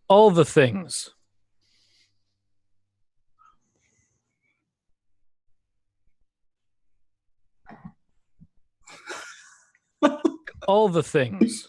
All the things. All the things.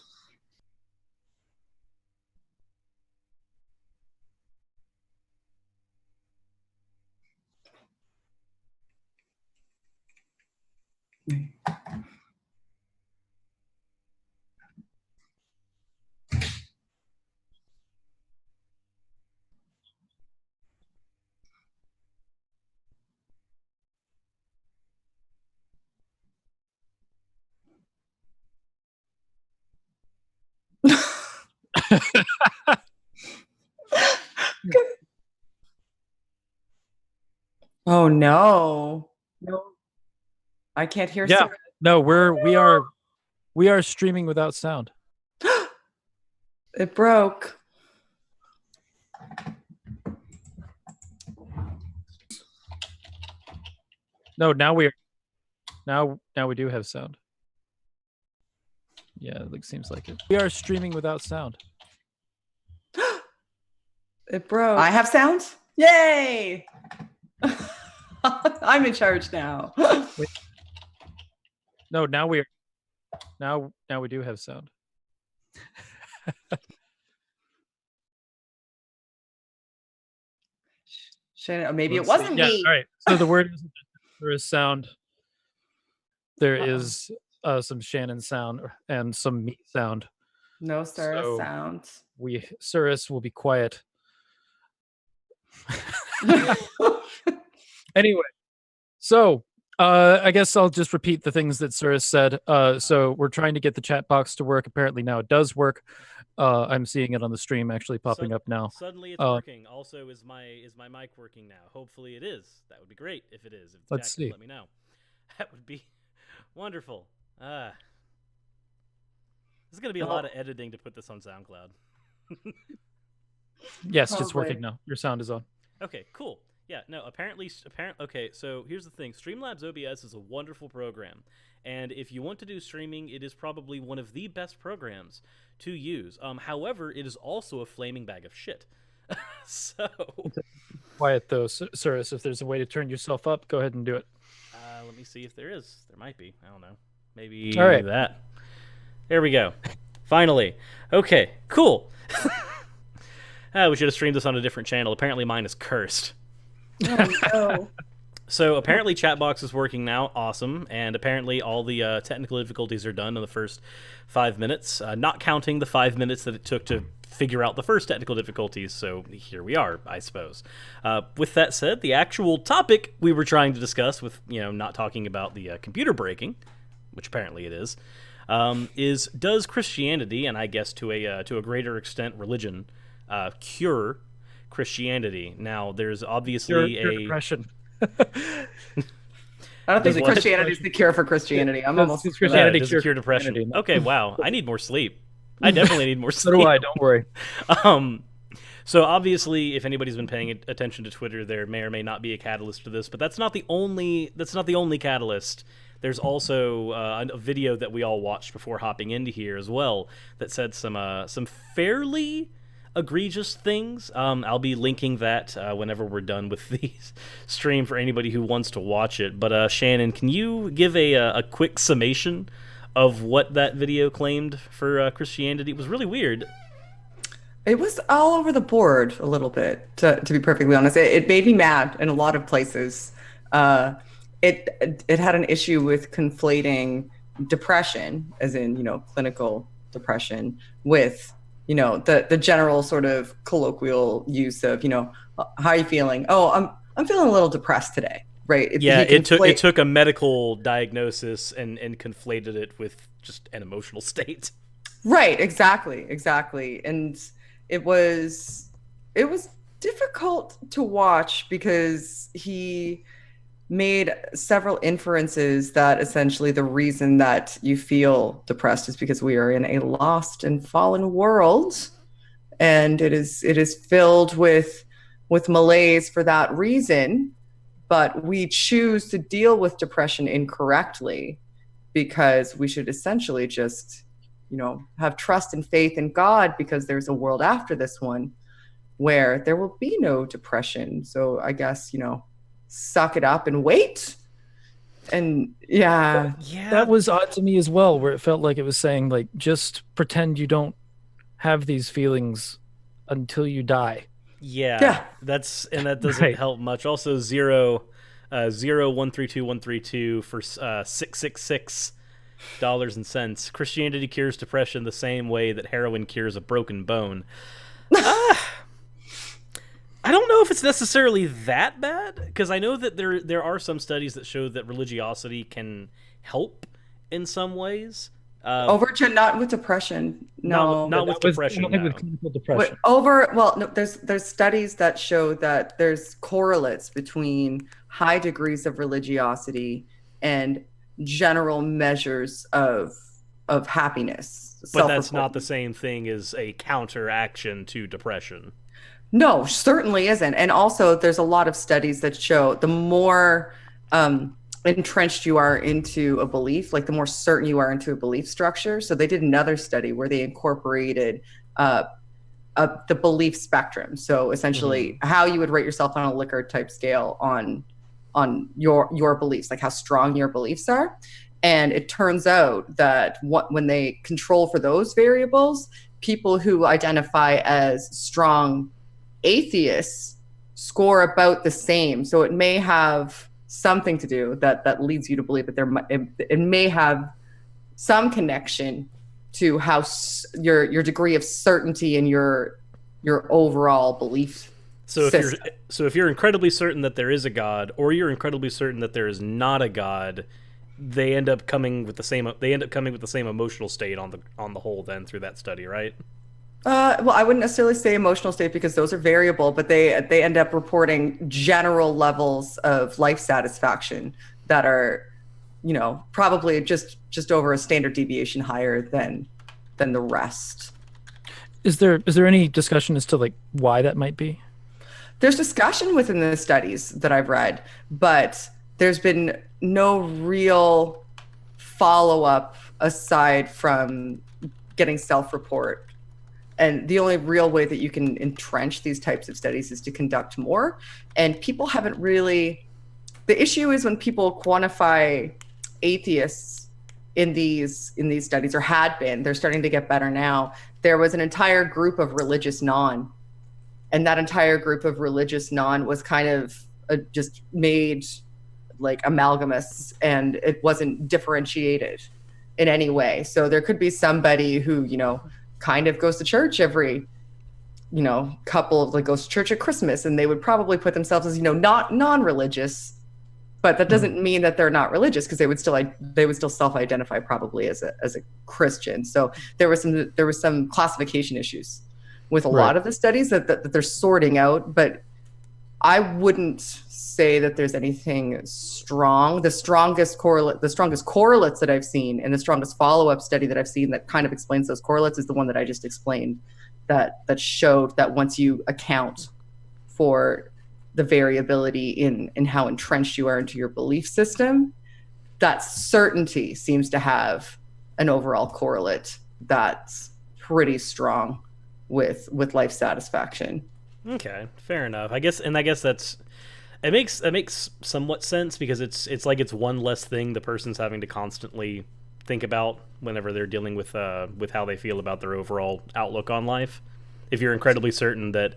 Oh no. No, I can't hear Yeah. Sarah. No, we are streaming without sound. It broke. No, now we do have sound. Yeah, it seems like it. We are streaming without sound. It broke. I have sound? Yay! I'm in charge now. Wait. No, now we do have sound. Shannon, maybe Let's it wasn't see. Yeah, me. all right. So the word is there is sound. There is some Shannon sound and some me sound. No Sarah So sound. Cirrus will be quiet. Anyway, so I guess I'll just repeat the things that Cirrus said. So we're trying to get the chat box to work. Apparently now it does work. I'm seeing it on the stream actually popping up now. Suddenly it's working. Also, is my mic working now? Hopefully it is. That would be great if it is. If the Let's chat see. can let me know. That would be wonderful. There's going to be a lot of editing to put this on SoundCloud. Yes, it's working now. Your sound is on. Okay, cool. Yeah, no, apparently, okay, so here's the thing. Streamlabs OBS is a wonderful program. And if you want to do streaming, it is probably one of the best programs to use. However, it is also a flaming bag of shit. So... Quiet though, Cirrus. If there's a way to turn yourself up, go ahead and do it. Let me see if there is. There might be. I don't know. Maybe all right. That. There we go. Finally. Okay, cool. We should have streamed this on a different channel. Apparently mine is cursed. Oh, no. So apparently Chatbox is working now. Awesome. And apparently all the technical difficulties are done in the first 5 minutes, not counting the 5 minutes that it took to figure out the first technical difficulties. So here we are, I suppose. With that said, the actual topic we were trying to discuss, with not talking about the computer breaking, which apparently it is does Christianity, and I guess to a greater extent religion, cure Christianity? Now, there's obviously cure depression. I don't think Christianity is the cure for Christianity. I'm almost Christianity does it cure depression. Okay, wow. I need more sleep. I definitely need more sleep. So do I. Don't worry. So obviously, if anybody's been paying attention to Twitter, there may or may not be a catalyst to this, but that's not the only catalyst. There's also a video that we all watched before hopping into here as well that said some fairly egregious things. I'll be linking that whenever we're done with the stream for anybody who wants to watch it. But Shannon, can you give a quick summation of what that video claimed for Christianity? It was really weird. It was all over the board a little bit, to be perfectly honest. It made me mad in a lot of places. It had an issue with conflating depression, as in clinical depression, with the general sort of colloquial use of how are you feeling? Oh, I'm feeling a little depressed today, right? It took a medical diagnosis and conflated it with just an emotional state. Right, exactly, and it was difficult to watch because he made several inferences that essentially the reason that you feel depressed is because we are in a lost and fallen world, and it is filled with malaise for that reason. But we choose to deal with depression incorrectly because we should essentially just have trust and faith in God because there's a world after this one. where there will be no depression. So I guess, suck it up and wait. And yeah. That was odd to me as well, where it felt like it was saying, like, just pretend you don't have these feelings until you die. Yeah. That doesn't help much. Also, 0132132 for $666 Christianity cures depression the same way that heroin cures a broken bone. I don't know if it's necessarily that bad, because I know that there are some studies that show that religiosity can help in some ways. Not with depression. No, not with depression. No. With clinical depression. There's studies that show that there's correlates between high degrees of religiosity and general measures of happiness. But that's not the same thing as a counteraction to depression. No, certainly isn't. And also, there's a lot of studies that show the more entrenched you are into a belief, like the more certain you are into a belief structure. So they did another study where they incorporated the belief spectrum. So essentially, how you would rate yourself on a Likert type scale on your beliefs, like how strong your beliefs are. And it turns out that when they control for those variables, people who identify as strong atheists score about the same. So it may have something to do that leads you to believe that it may have some connection to how your degree of certainty in your overall belief system. If you're incredibly certain that there is a God, or you're incredibly certain that there is not a God, they end up coming with the same emotional state on the whole then through that study, right? Well, I wouldn't necessarily say emotional state, because those are variable, but they end up reporting general levels of life satisfaction that are, probably just over a standard deviation higher than the rest. Is there any discussion as to like why that might be? There's discussion within the studies that I've read, but there's been no real follow-up aside from getting self-report. And the only real way that you can entrench these types of studies is to conduct more. And people haven't really... The issue is when people quantify atheists in these studies, or had been, they're starting to get better now. There was an entire group of religious non, and that entire group of religious non was kind of just made like amalgamous, and it wasn't differentiated in any way. So there could be somebody who, kind of goes to church every, couple of goes to church at Christmas, and they would probably put themselves as, not non-religious, but that doesn't mean that they're not religious, because they would still self-identify probably as a Christian. So there was some classification issues with a lot of the studies that they're sorting out, but I wouldn't say that there's anything strong. The strongest correlates that I've seen, and the strongest follow-up study that I've seen that kind of explains those correlates, is the one that I just explained, that showed that once you account for the variability in how entrenched you are into your belief system, that certainty seems to have an overall correlate that's pretty strong with life satisfaction. Okay, fair enough. I guess that's... It makes somewhat sense, because it's like it's one less thing the person's having to constantly think about whenever they're dealing with how they feel about their overall outlook on life. If you're incredibly certain that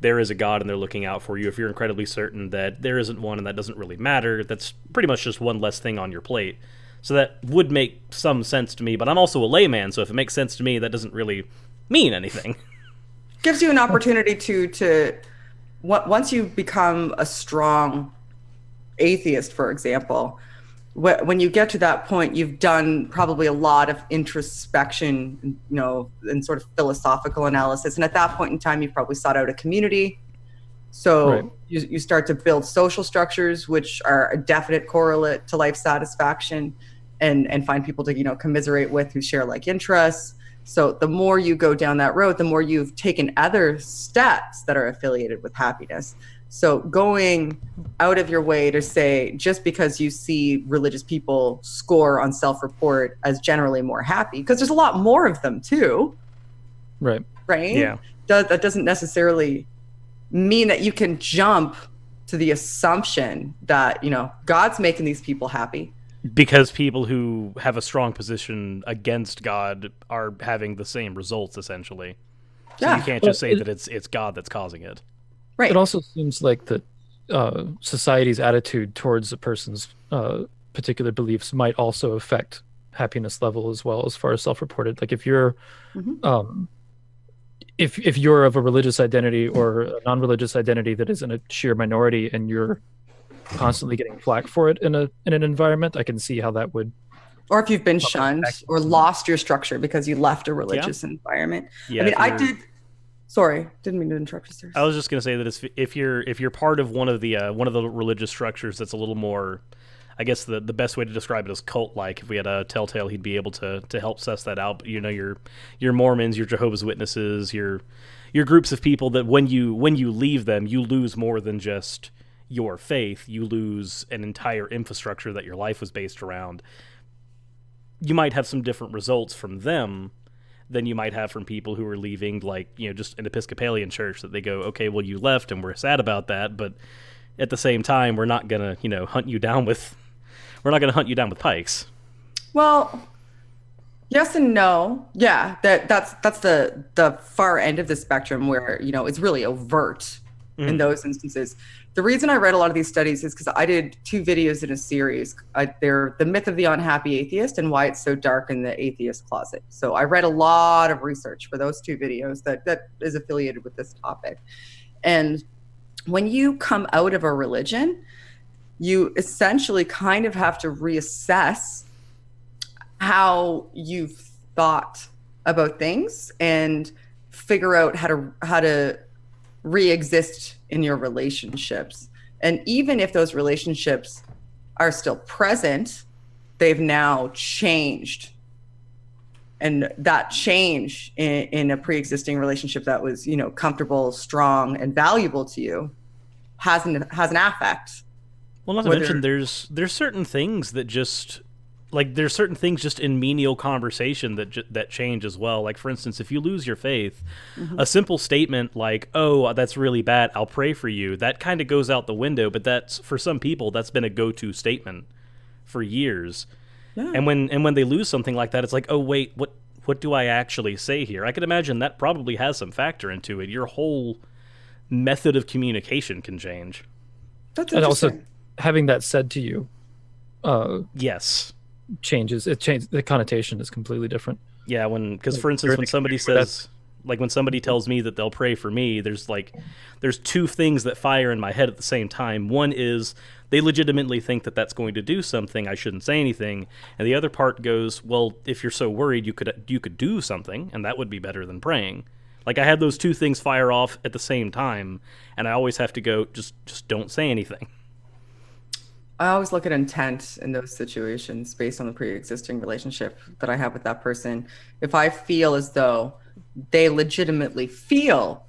there is a God and they're looking out for you, if you're incredibly certain that there isn't one and that doesn't really matter, that's pretty much just one less thing on your plate. So that would make some sense to me, but I'm also a layman, so if it makes sense to me, that doesn't really mean anything. Gives you an opportunity to once you become a strong atheist, for example, when you get to that point, you've done probably a lot of introspection, and sort of philosophical analysis. And at that point in time, you've probably sought out a community. So you start to build social structures, which are a definite correlate to life satisfaction, and find people to, commiserate with, who share like interests. So the more you go down that road, the more you've taken other steps that are affiliated with happiness. So going out of your way to say, just because you see religious people score on self-report as generally more happy, because there's a lot more of them too. Right. Right? Yeah. That doesn't necessarily mean that you can jump to the assumption that, God's making these people happy. Because people who have a strong position against God are having the same results, essentially. So you can't just say that it's God that's causing it. Right. It also seems like that society's attitude towards a person's particular beliefs might also affect happiness level as well, as far as self-reported. Like if you're if you're of a religious identity or a non-religious identity that is in a sheer minority and you're constantly getting flack for it in an environment, I can see how that would. Or if you've been shunned or lost your structure because you left a religious environment. Yeah, I mean, I did. Sorry, didn't mean to interrupt you, sir. I was just going to say that if you're part of one of the religious structures that's a little more, I guess the best way to describe it is cult-like. If we had a Telltale, he'd be able to help suss that out. But, your Mormons, your Jehovah's Witnesses, your groups of people that when you leave them, you lose more than just your faith. You lose an entire infrastructure that your life was based around. You might have some different results from them than you might have from people who are leaving, like, just an Episcopalian church, that they go, okay, well, you left and we're sad about that, but at the same time, we're not gonna, hunt you down with pikes. Well, yes and no. Yeah, that's the far end of the spectrum where, it's really overt in those instances. The reason I read a lot of these studies is because I did 2 videos in a series. They're The Myth of the Unhappy Atheist and Why It's So Dark in the Atheist Closet. So I read a lot of research for those 2 videos that is affiliated with this topic. And when you come out of a religion, you essentially kind of have to reassess how you've thought about things and figure out how to re-exist in your relationships. And even if those relationships are still present, they've now changed. And that change in a pre-existing relationship that was, comfortable, strong, and valuable to you has an affect. Well, not to mention there's certain things that just, like, there's certain things just in menial conversation that change as well. Like, for instance, if you lose your faith, a simple statement like, "Oh, that's really bad, I'll pray for you," that kind of goes out the window. But that's, for some people, that's been a go-to statement for years. Yeah. And when they lose something like that, it's like, oh wait, what do I actually say here? I can imagine that probably has some factor into it. Your whole method of communication can change. That's interesting. And also, having that said to you, yes. changes. The connotation is completely different. Yeah, because for instance, when somebody says, like, when somebody tells me that they'll pray for me, there's 2 things that fire in my head at the same time. One is they legitimately think that that's going to do something, I shouldn't say anything, and the other part goes, well, if you're so worried, you could do something, and that would be better than praying. Like, I had those 2 things fire off at the same time, and I always have to go, just don't say anything. I always look at intent in those situations based on the pre-existing relationship that I have with that person. If I feel as though they legitimately feel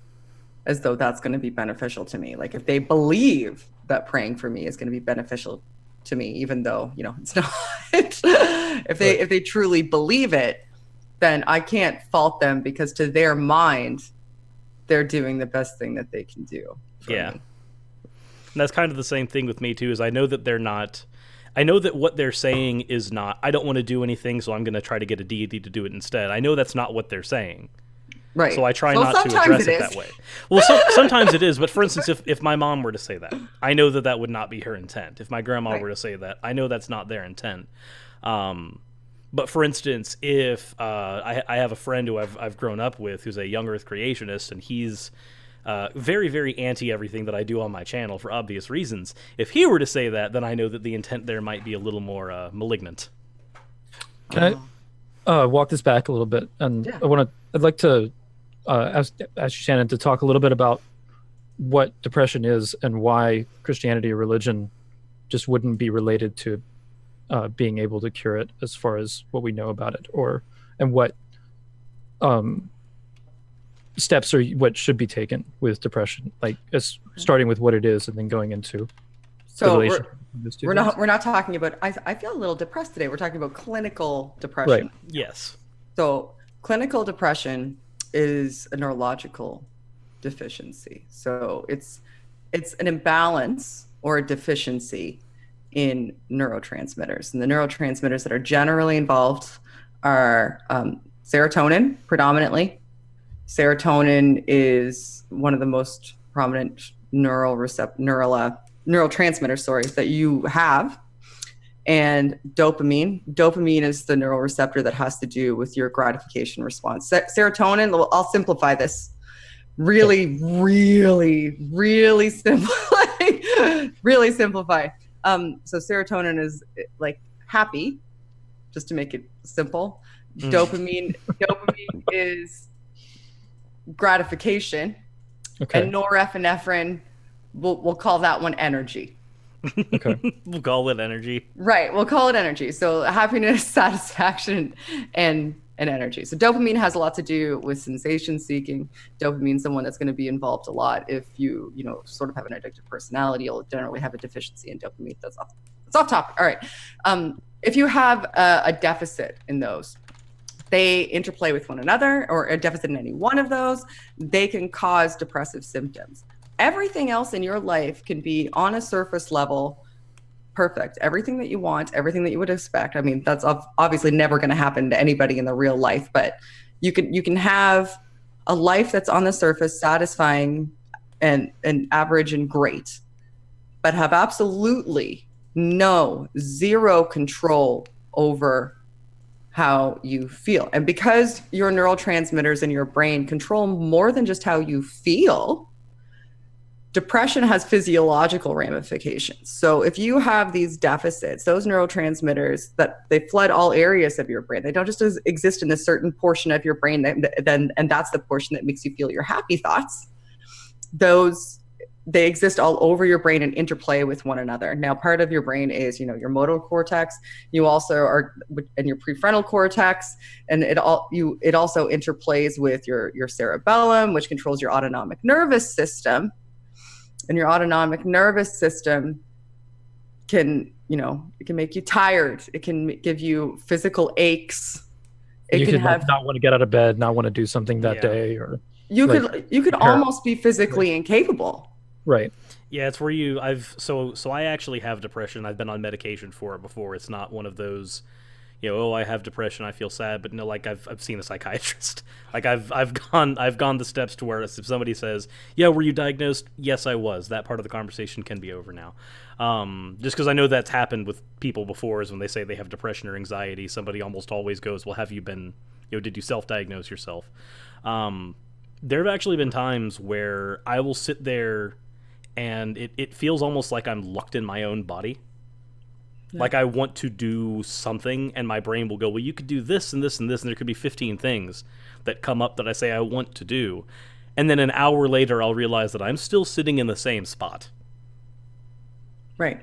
as though that's going to be beneficial to me, like if they believe that praying for me is going to be beneficial to me, even though, it's not, if they truly believe it, then I can't fault them, because to their mind, they're doing the best thing that they can do for me. And that's kind of the same thing with me, too, is I know that I know that what they're saying is not, I don't want to do anything, so I'm going to try to get a deity to do it instead. I know that's not what they're saying. Right. So I try not to address it that way. Well, sometimes it is, but for instance, if my mom were to say that, I know that would not be her intent. If my grandma were to say that, I know that's not their intent. But for instance, if I have a friend who I've grown up with who's a young Earth creationist, and he's very, very anti everything that I do on my channel for obvious reasons. If he were to say that, then I know that the intent there might be a little more malignant. Can I walk this back a little bit? And I'd like to ask Shannon to talk a little bit about what depression is and why Christianity or religion just wouldn't be related to being able to cure it, as far as what we know about it, and what steps are what should be taken with depression, like starting with what it is and then going into the relationship. We're not talking about, I feel a little depressed today. We're talking about clinical depression. Right. Yes. So clinical depression is a neurological deficiency. So it's an imbalance or a deficiency in neurotransmitters. And the neurotransmitters that are generally involved are serotonin, predominantly. Serotonin is one of the most prominent neurotransmitters, that you have. And dopamine. Dopamine is the neural receptor that has to do with your gratification response. Serotonin, I'll simplify this. Really, really, really simplify. Really simplify. So serotonin is like happy, just to make it simple. Dopamine is gratification. Okay. And norepinephrine, we'll call that one energy. Okay. We'll call it energy. Right. We'll call it energy. So happiness, satisfaction, and energy. So dopamine has a lot to do with sensation seeking. Dopamine is someone that's going to be involved a lot. If you sort of have an addictive personality, you'll generally have a deficiency in dopamine. That's off topic. All right. If you have a deficit in those, they interplay with one another, or a deficit in any one of those, they can cause depressive symptoms. Everything else in your life can be on a surface level perfect. Everything that you want, everything that you would expect. I mean, that's obviously never going to happen to anybody in the real life, but you can have a life that's on the surface satisfying and average and great, but have absolutely zero control over how you feel. And because your neurotransmitters in your brain control more than just how you feel, depression has physiological ramifications. So if you have these deficits, those neurotransmitters, that they flood all areas of your brain. They don't just exist in a certain portion of your brain, and that's the portion that makes you feel your happy thoughts. They exist all over your brain and interplay with one another. Now, part of your brain is, your motor cortex. You also are in your prefrontal cortex, and it also interplays with your cerebellum, which controls your autonomic nervous system. And your autonomic nervous system can, it can make you tired. It can give you physical aches. You could not want to get out of bed, not want to do something that day, or you could almost be physically incapable. Right. Yeah, it's where I actually have depression. I've been on medication for it before. It's not one of those, I have depression, I feel sad, but no, like I've seen a psychiatrist. Like I've gone the steps to where if somebody says, "Yeah, were you diagnosed?" Yes, I was. That part of the conversation can be over now. Just because I know that's happened with people before, is when they say they have depression or anxiety, somebody almost always goes, "Well, have you been? Did you self-diagnose yourself?" There have actually been times where I will sit there, and it feels almost like I'm locked in my own body. Like I want to do something, and my brain will go, well, you could do this and this and this, and there could be 15 things that come up that I say I want to do. And then an hour later, I'll realize that I'm still sitting in the same spot. Right.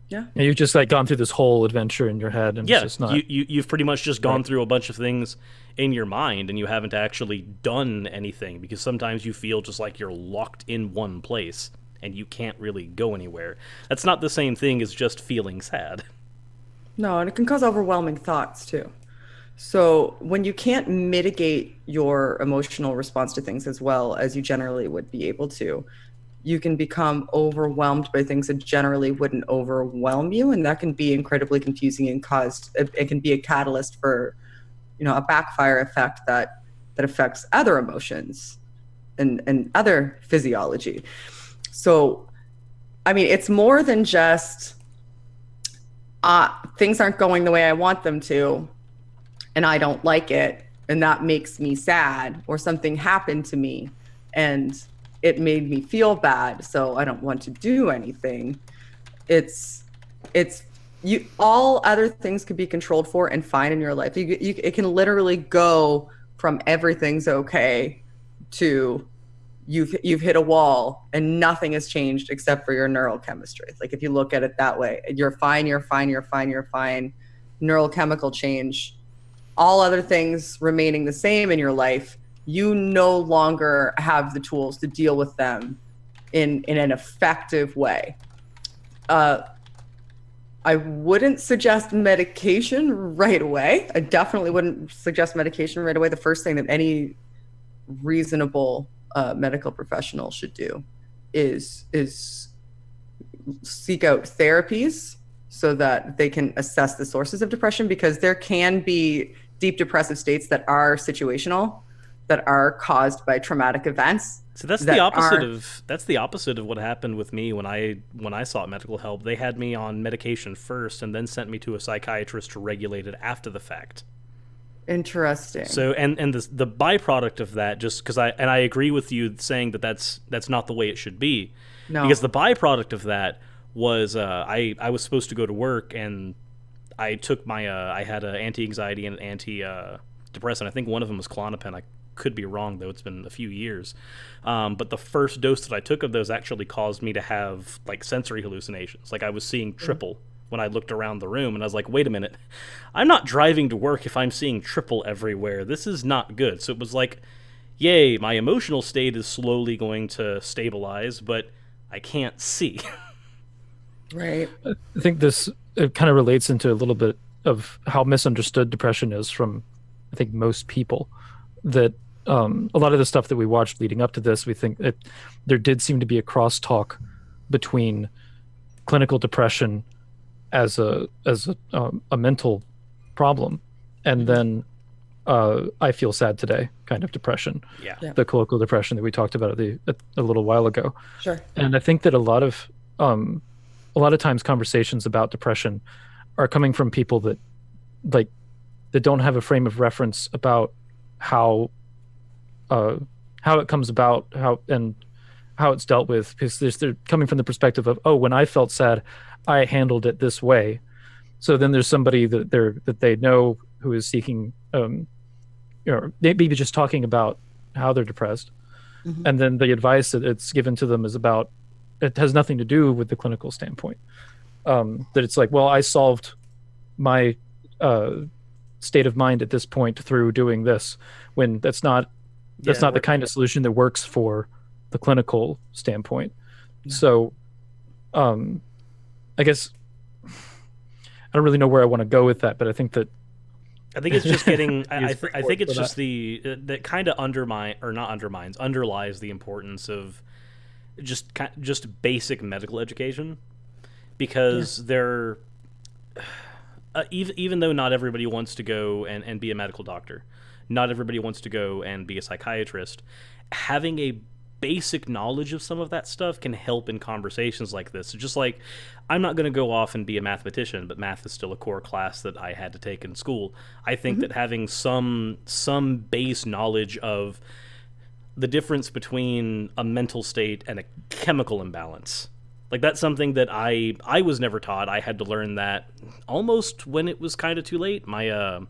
Yeah. And you've just gone through this whole adventure in your head, and it's just not... You've pretty much just gone through a bunch of things in your mind, and you haven't actually done anything, because sometimes you feel just like you're locked in one place and you can't really go anywhere. That's not the same thing as just feeling sad. No, and it can cause overwhelming thoughts too. So when you can't mitigate your emotional response to things as well as you generally would be able to, you can become overwhelmed by things that generally wouldn't overwhelm you, and that can be incredibly confusing and it can be a catalyst for, a backfire effect that affects other emotions and other physiology. So, I mean, it's more than just things aren't going the way I want them to, and I don't like it, and that makes me sad, or something happened to me and it made me feel bad, so I don't want to do anything. All other things could be controlled for and fine in your life. It can literally go from everything's okay to you've hit a wall and nothing has changed except for your neurochemistry. Like if you look at it that way, you're fine. Neurochemical change, all other things remaining the same in your life, you no longer have the tools to deal with them in an effective way. I wouldn't suggest medication right away. I definitely wouldn't suggest medication right away. The first thing that any reasonable medical professional should do is seek out therapies so that they can assess the sources of depression, because there can be deep depressive states that are situational, that are caused by traumatic events. So that's the opposite of what happened with me when I sought medical help. They had me on medication first and then sent me to a psychiatrist to regulate it after the fact. Interesting. So and the byproduct of that, just because I agree with you saying that that's not the way it should be. No. Because the byproduct of that was I was supposed to go to work, and I took my I had an anti-anxiety and anti-depressant. I think one of them was Klonopin. I could be wrong, though. It's been a few years. But the first dose that I took of those actually caused me to have like sensory hallucinations. Like I was seeing triple when I looked around the room, and I was like, wait a minute. I'm not driving to work if I'm seeing triple everywhere. This is not good. So it was like, yay, my emotional state is slowly going to stabilize, but I can't see. Right. I think this kind of relates into a little bit of how misunderstood depression is from, I think, most people. That a lot of the stuff that we watched leading up to this, we think that there did seem to be a crosstalk between clinical depression as a mental problem, and then I feel sad today kind of depression. Yeah. The colloquial depression that we talked about a little while ago. Sure. And I think that a lot of times conversations about depression are coming from people that don't have a frame of reference about how it comes about, how it's dealt with, because they're coming from the perspective of, oh, when I felt sad, I handled it this way. So then there's somebody that they know who is seeking, maybe just talking about how they're depressed, and then the advice that it's given to them is about, it has nothing to do with the clinical standpoint. That it's like, well, I solved my state of mind at this point through doing this, when that's not the kind of solution that works for the clinical standpoint. Yeah. So I guess I don't really know where I want to go with that, but I think it's just getting I think it's just that kind of underlies the importance of just basic medical education, because they're even though not everybody wants to go and be a medical doctor, not everybody wants to go and be a psychiatrist, having a basic knowledge of some of that stuff can help in conversations like this. Just like, I'm not going to go off and be a mathematician, but math is still a core class that I had to take in school. I think that having some base knowledge of the difference between a mental state and a chemical imbalance, like that's something that I was never taught. I had to learn that almost when it was kind of too late. My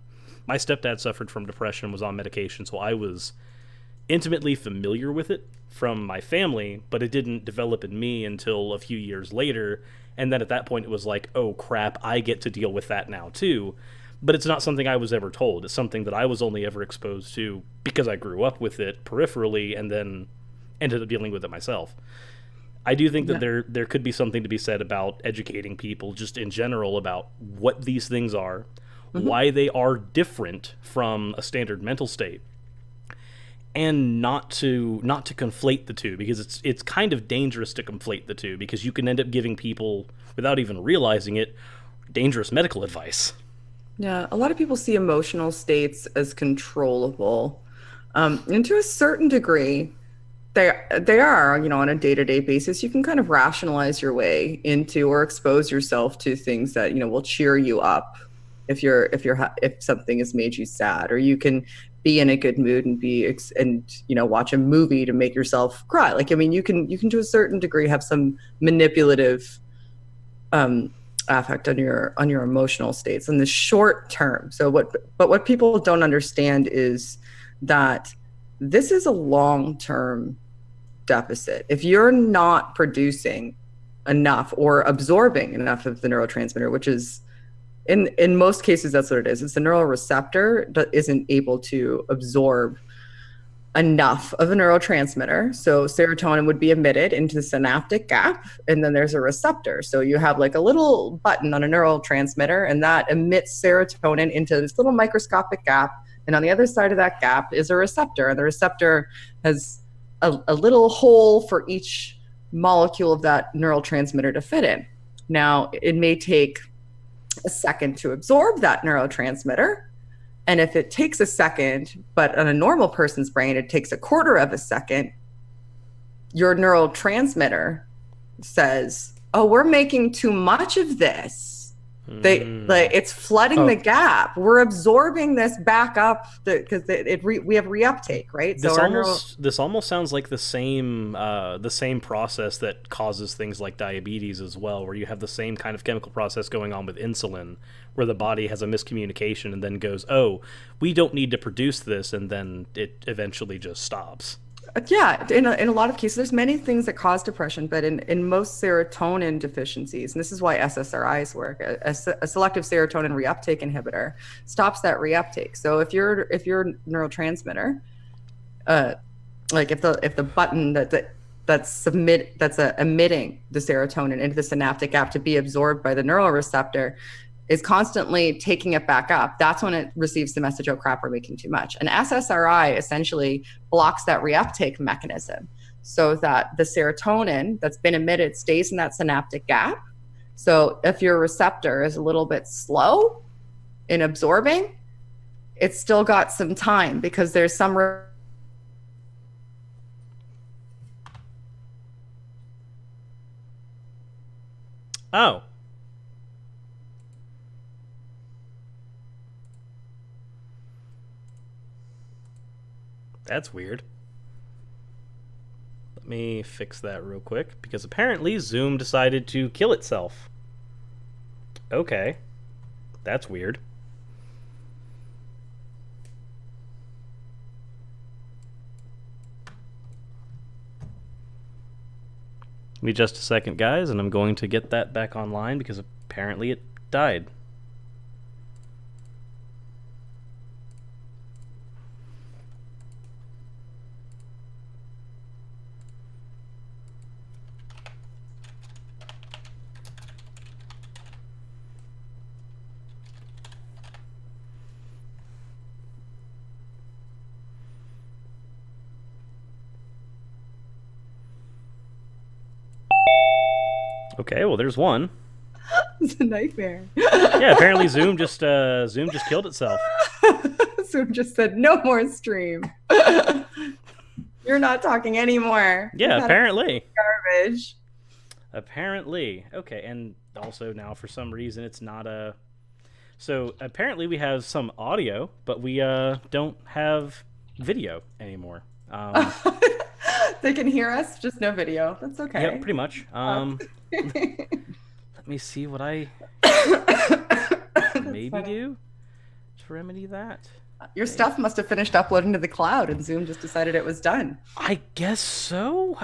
stepdad suffered from depression, was on medication, so I was intimately familiar with it from my family, but it didn't develop in me until a few years later. And then at that point it was like, oh crap, I get to deal with that now too. But it's not something I was ever told. It's something that I was only ever exposed to because I grew up with it peripherally and then ended up dealing with it myself. I do think that there could be something to be said about educating people just in general about what these things are, why they are different from a standard mental state, and not to conflate the two, because it's kind of dangerous to conflate the two, because you can end up giving people, without even realizing it, dangerous medical advice. Yeah, a lot of people see emotional states as controllable, and to a certain degree, they are, on a day-to-day basis. You can kind of rationalize your way into or expose yourself to things that will cheer you up if something has made you sad, or you can be in a good mood and watch a movie to make yourself cry. Like, I mean, you can to a certain degree have some manipulative affect on your emotional states in the short term. So what people don't understand is that this is a long-term deficit. If you're not producing enough or absorbing enough of the neurotransmitter, which is in most cases that's what it is. It's the neural receptor that isn't able to absorb enough of a neurotransmitter. So serotonin would be emitted into the synaptic gap, and then there's a receptor. So you have like a little button on a neurotransmitter, and that emits serotonin into this little microscopic gap. And on the other side of that gap is a receptor, and the receptor has a little hole for each molecule of that neurotransmitter to fit in. Now, it may take a second to absorb that neurotransmitter. And if it takes a second, but on a normal person's brain, it takes a quarter of a second, your neurotransmitter says, oh, we're making too much of this. It's flooding the gap. We're absorbing this back up because we have reuptake, right? This almost sounds like the same process that causes things like diabetes as well, where you have the same kind of chemical process going on with insulin, where the body has a miscommunication and then goes, oh, we don't need to produce this, and then it eventually just stops. Yeah, in a lot of cases, there's many things that cause depression, but in most serotonin deficiencies, and this is why SSRIs work, a selective serotonin reuptake inhibitor stops that reuptake. So if your neurotransmitter, like if the button that's emitting the serotonin into the synaptic gap to be absorbed by the neuroreceptor is constantly taking it back up, that's when it receives the message, oh crap, we're making too much. An SSRI essentially blocks that reuptake mechanism so that the serotonin that's been emitted stays in that synaptic gap. So if your receptor is a little bit slow in absorbing, it's still got some time because there's some Oh. That's weird. Let me fix that real quick, because apparently Zoom decided to kill itself. Okay. That's weird. Give me just a second, guys, and I'm going to get that back online, because apparently it died. Okay, well, there's one. It's a nightmare. Yeah, apparently Zoom just killed itself. Zoom just said, no more stream. You're not talking anymore. Yeah, apparently. Garbage. Apparently. Okay, and also now for some reason it's not a... So apparently we have some audio, but we don't have video anymore. They can hear us, just no video. That's okay. Yeah, pretty much. Let me see what I maybe do to remedy that. Your stuff must have finished uploading to the cloud, and Zoom just decided it was done. I guess so.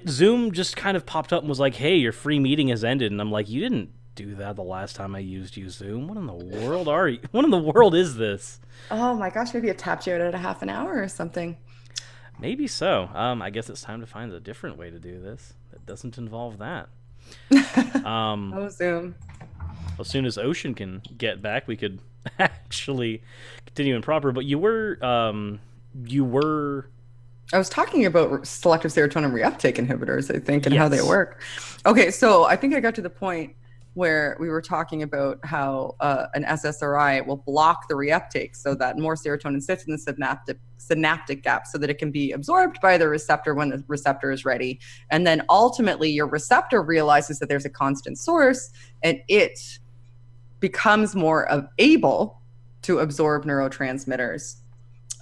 Zoom just kind of popped up and was like, "Hey, your free meeting has ended," and I'm like, "You didn't do that the last time I used you, Zoom. What in the world are you? What in the world is this?" Oh my gosh, maybe it tapped you out at a half an hour or something. Maybe so. I guess it's time to find a different way to do this that doesn't involve that. Oh, Zoom. As soon as Ocean can get back, we could actually continue in proper. But you were. I was talking about selective serotonin reuptake inhibitors, I think, and how they work. Okay, so I think I got to the point where we were talking about how an SSRI will block the reuptake so that more serotonin sits in the synaptic gap so that it can be absorbed by the receptor when the receptor is ready. And then ultimately your receptor realizes that there's a constant source and it becomes more able to absorb neurotransmitters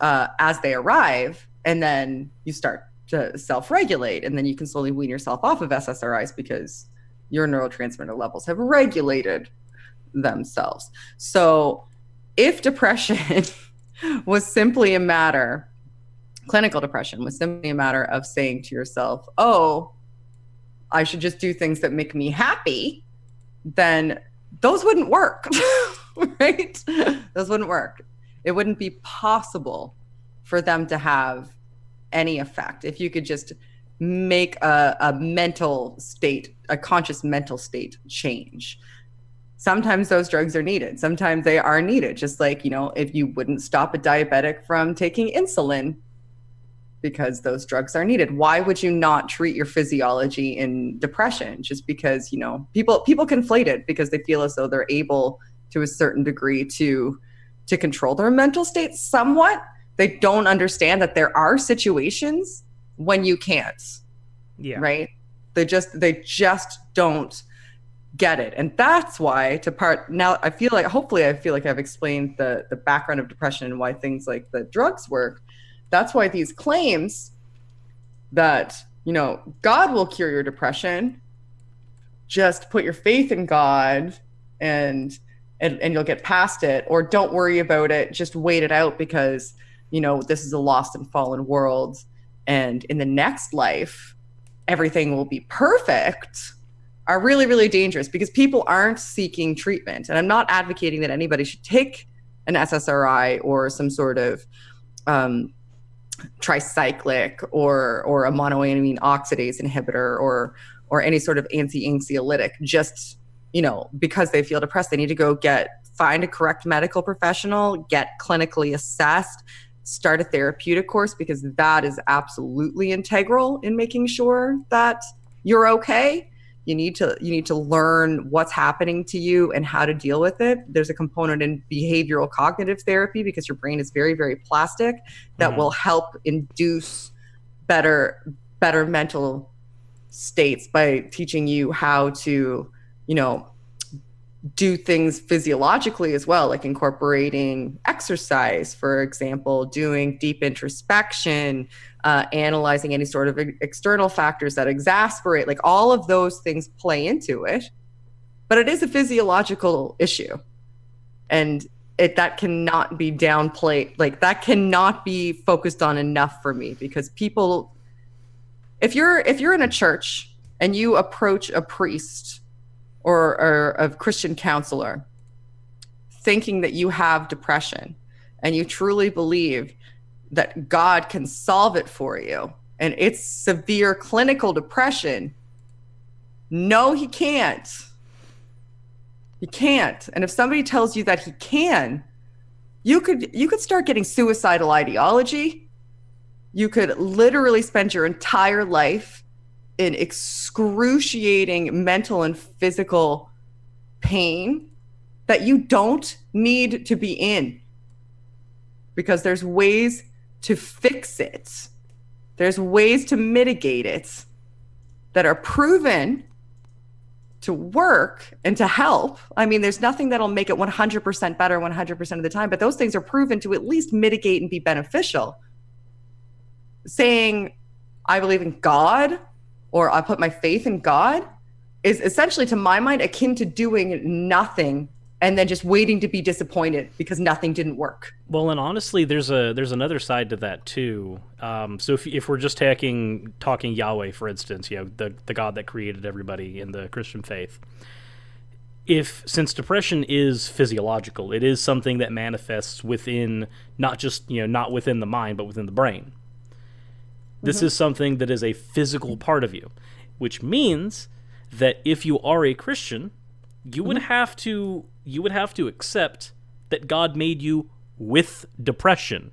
as they arrive. And then you start to self-regulate, and then you can slowly wean yourself off of SSRIs because your neurotransmitter levels have regulated themselves. So if depression was simply a matter, clinical depression was simply a matter of saying to yourself, oh, I should just do things that make me happy, then those wouldn't work, right? Those wouldn't work. It wouldn't be possible for them to have any effect if you could just make a mental state, a conscious mental state change. Sometimes those drugs are needed. Sometimes they are needed. Just like, if you wouldn't stop a diabetic from taking insulin because those drugs are needed. Why would you not treat your physiology in depression just because, you know, people conflate it because they feel as though they're able to a certain degree to control their mental state somewhat. They don't understand that there are situations when you can't. Yeah. Right? They just don't get it. And that's why now I feel like I've explained the background of depression and why things like the drugs work. That's why these claims that, you know, God will cure your depression, just put your faith in God and you'll get past it, or don't worry about it, just wait it out because, you know, this is a lost and fallen world and in the next life everything will be perfect, are really, really dangerous because people aren't seeking treatment. And I'm not advocating that anybody should take an SSRI or some sort of tricyclic or a monoamine oxidase inhibitor or any sort of anti-anxiolytic just, you know, because they feel depressed. They need to go find a correct medical professional, get clinically assessed, start a therapeutic course, because that is absolutely integral in making sure that you're okay. You need to learn what's happening to you and how to deal with it. There's a component in behavioral cognitive therapy because your brain is very, very plastic that will help induce better mental states by teaching you how to, you know, do things physiologically as well, like incorporating exercise, for example, doing deep introspection, analyzing any sort of external factors that exasperate, like all of those things play into it. But it is a physiological issue. And that cannot be downplayed. Like that cannot be focused on enough for me, because people, if you're in a church and you approach a priest or a Christian counselor thinking that you have depression and you truly believe that God can solve it for you and it's severe clinical depression, no, he can't. He can't. And if somebody tells you that he can, you could start getting suicidal ideology. You could literally spend your entire life in excruciating mental and physical pain that you don't need to be in, because there's ways to fix it. There's ways to mitigate it that are proven to work and to help. I mean, there's nothing that'll make it 100% better 100% of the time, but those things are proven to at least mitigate and be beneficial. Saying, I believe in God, or I put my faith in God, is essentially, to my mind, akin to doing nothing and then just waiting to be disappointed because nothing didn't work. Well, and honestly, there's another side to that too. So if we're just talking Yahweh, for instance, you know, the God that created everybody in the Christian faith, since depression is physiological, it is something that manifests within, not within the mind, but within the brain. This is something that is a physical part of you, which means that if you are a Christian, you would have to accept that God made you with depression,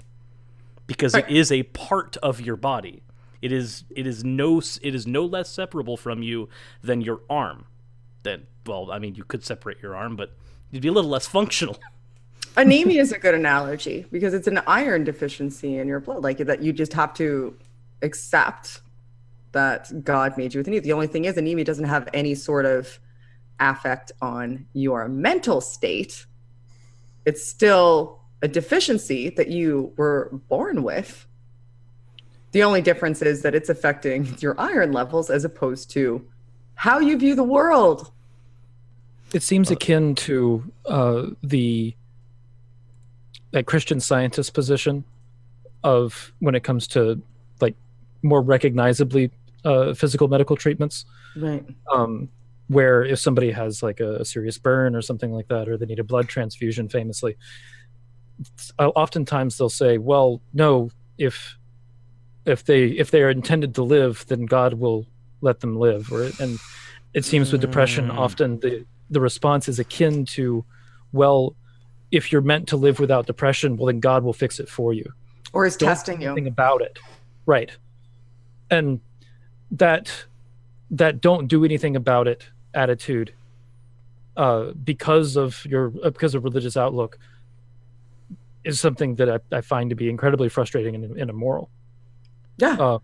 because it is a part of your body. It is no less separable from you than your arm. You could separate your arm, but you'd be a little less functional. Anemia is a good analogy because it's an iron deficiency in your blood, like that you just have to accept that God made you with anemia. The only thing is, anemia doesn't have any sort of affect on your mental state. It's still a deficiency that you were born with. The only difference is that it's affecting your iron levels as opposed to how you view the world. It seems akin to the Christian Scientist position of when it comes to like more recognizably physical medical treatments. Right. Where if somebody has like a serious burn or something like that, or they need a blood transfusion, famously, oftentimes they'll say, well, no, if they are intended to live, then God will let them live. And it seems with depression, often the response is akin to, well, if you're meant to live without depression, well, then God will fix it for you. Or is testing you. Something about it. Right. And that don't do anything about it attitude, because of religious outlook, is something that I find to be incredibly frustrating and immoral. Yeah.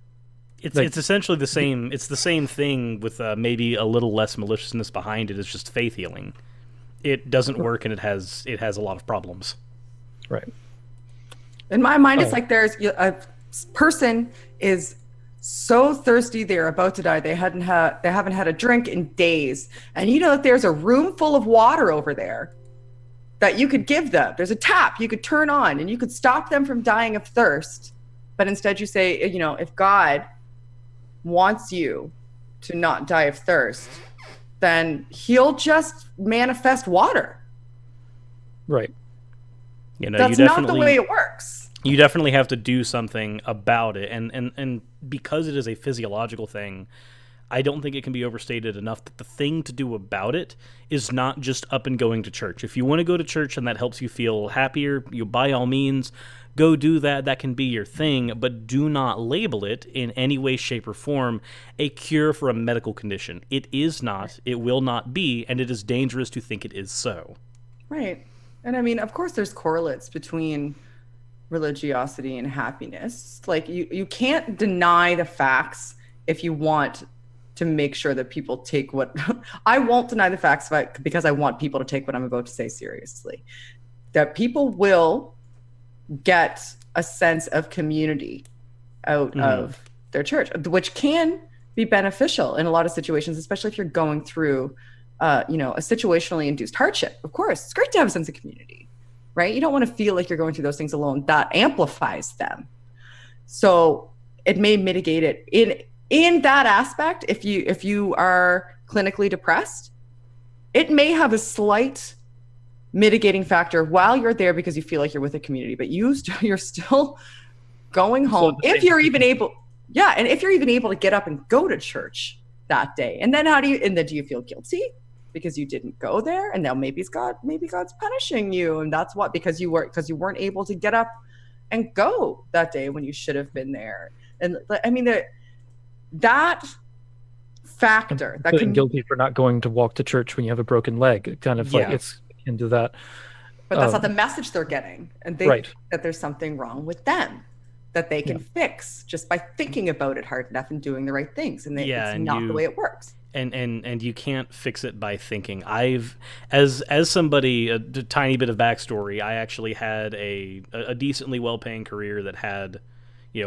It's essentially the same. It's the same thing with maybe a little less maliciousness behind it. It's just faith healing. It doesn't work, and it has a lot of problems. Right. In my mind, it's like there's a person is so thirsty they're about to die. They haven't had a drink in days, and that there's a room full of water over there that you could give them. There's a tap you could turn on, and you could stop them from dying of thirst. But instead, you say, if God wants you to not die of thirst, then He'll just manifest water. Right. That's not the way it works. You definitely have to do something about it, and because it is a physiological thing, I don't think it can be overstated enough that the thing to do about it is not just up and going to church. If you want to go to church and that helps you feel happier, you by all means go do that. That can be your thing, but do not label it in any way, shape, or form a cure for a medical condition. It is not, it will not be, and it is dangerous to think it is so. Right. And I mean, of course, there's correlates between religiosity and happiness. Like you can't deny the facts if you want to make sure that people take what I won't deny the facts because I want people to take what I'm about to say seriously. That people will get a sense of community out of their church, which can be beneficial in a lot of situations, especially if you're going through a situationally induced hardship. Of course, it's great to have a sense of community, right? You don't want to feel like you're going through those things alone. That amplifies them. So it may mitigate it in that aspect. If you are clinically depressed, it may have a slight mitigating factor while you're there because you feel like you're with a community, but you're still going home if you're even able. Yeah, and if you're even able to get up and go to church that day, and then do you feel guilty because you didn't go there, and now maybe God's punishing you, and that's what because you weren't able to get up and go that day when you should have been there. And I mean that factor that feeling guilty for not going to walk to church when you have a broken leg, kind of like it's into that. But that's not the message they're getting, and they think that there's something wrong with them that they can fix just by thinking about it hard enough and doing the right things, and it's not the way it works. And you can't fix it by thinking. As somebody, a tiny bit of backstory, I actually had a decently well-paying career that had,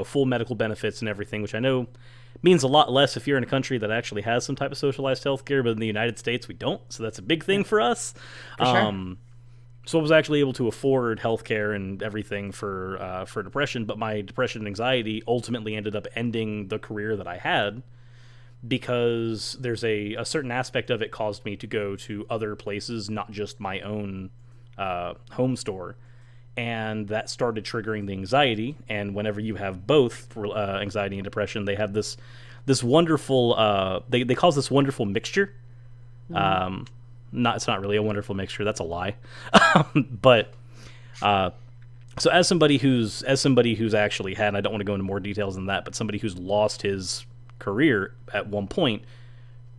full medical benefits and everything, which I know means a lot less if you're in a country that actually has some type of socialized healthcare, but in the United States we don't, so that's a big thing for us. For sure. So I was actually able to afford healthcare and everything for depression, but my depression and anxiety ultimately ended up ending the career that I had because there's a certain aspect of it caused me to go to other places, not just my own home store. And that started triggering the anxiety. And whenever you have both anxiety and depression, they have this wonderful they cause this wonderful mixture. It's not really a wonderful mixture. That's a lie. But so as somebody who's actually had, and I don't want to go into more details than that, but somebody who's lost his career at one point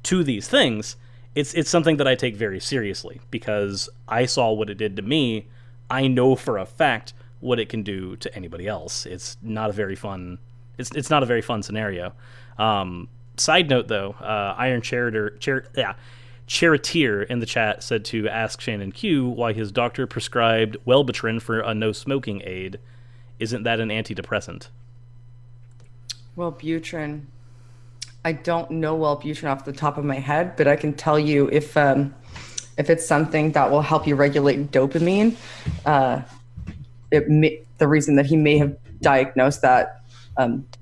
to these things, it's something that I take very seriously because I saw what it did to me. I know for a fact what it can do to anybody else. It's not a very fun. It's not a very fun scenario. Side note though, Iron Charitier in the chat said to ask Shannon Q why his doctor prescribed Wellbutrin for a no smoking aid. Isn't that an antidepressant? Wellbutrin. I don't know Wellbutrin off the top of my head, but I can tell you if it's something that will help you regulate dopamine, the reason that he may have diagnosed that,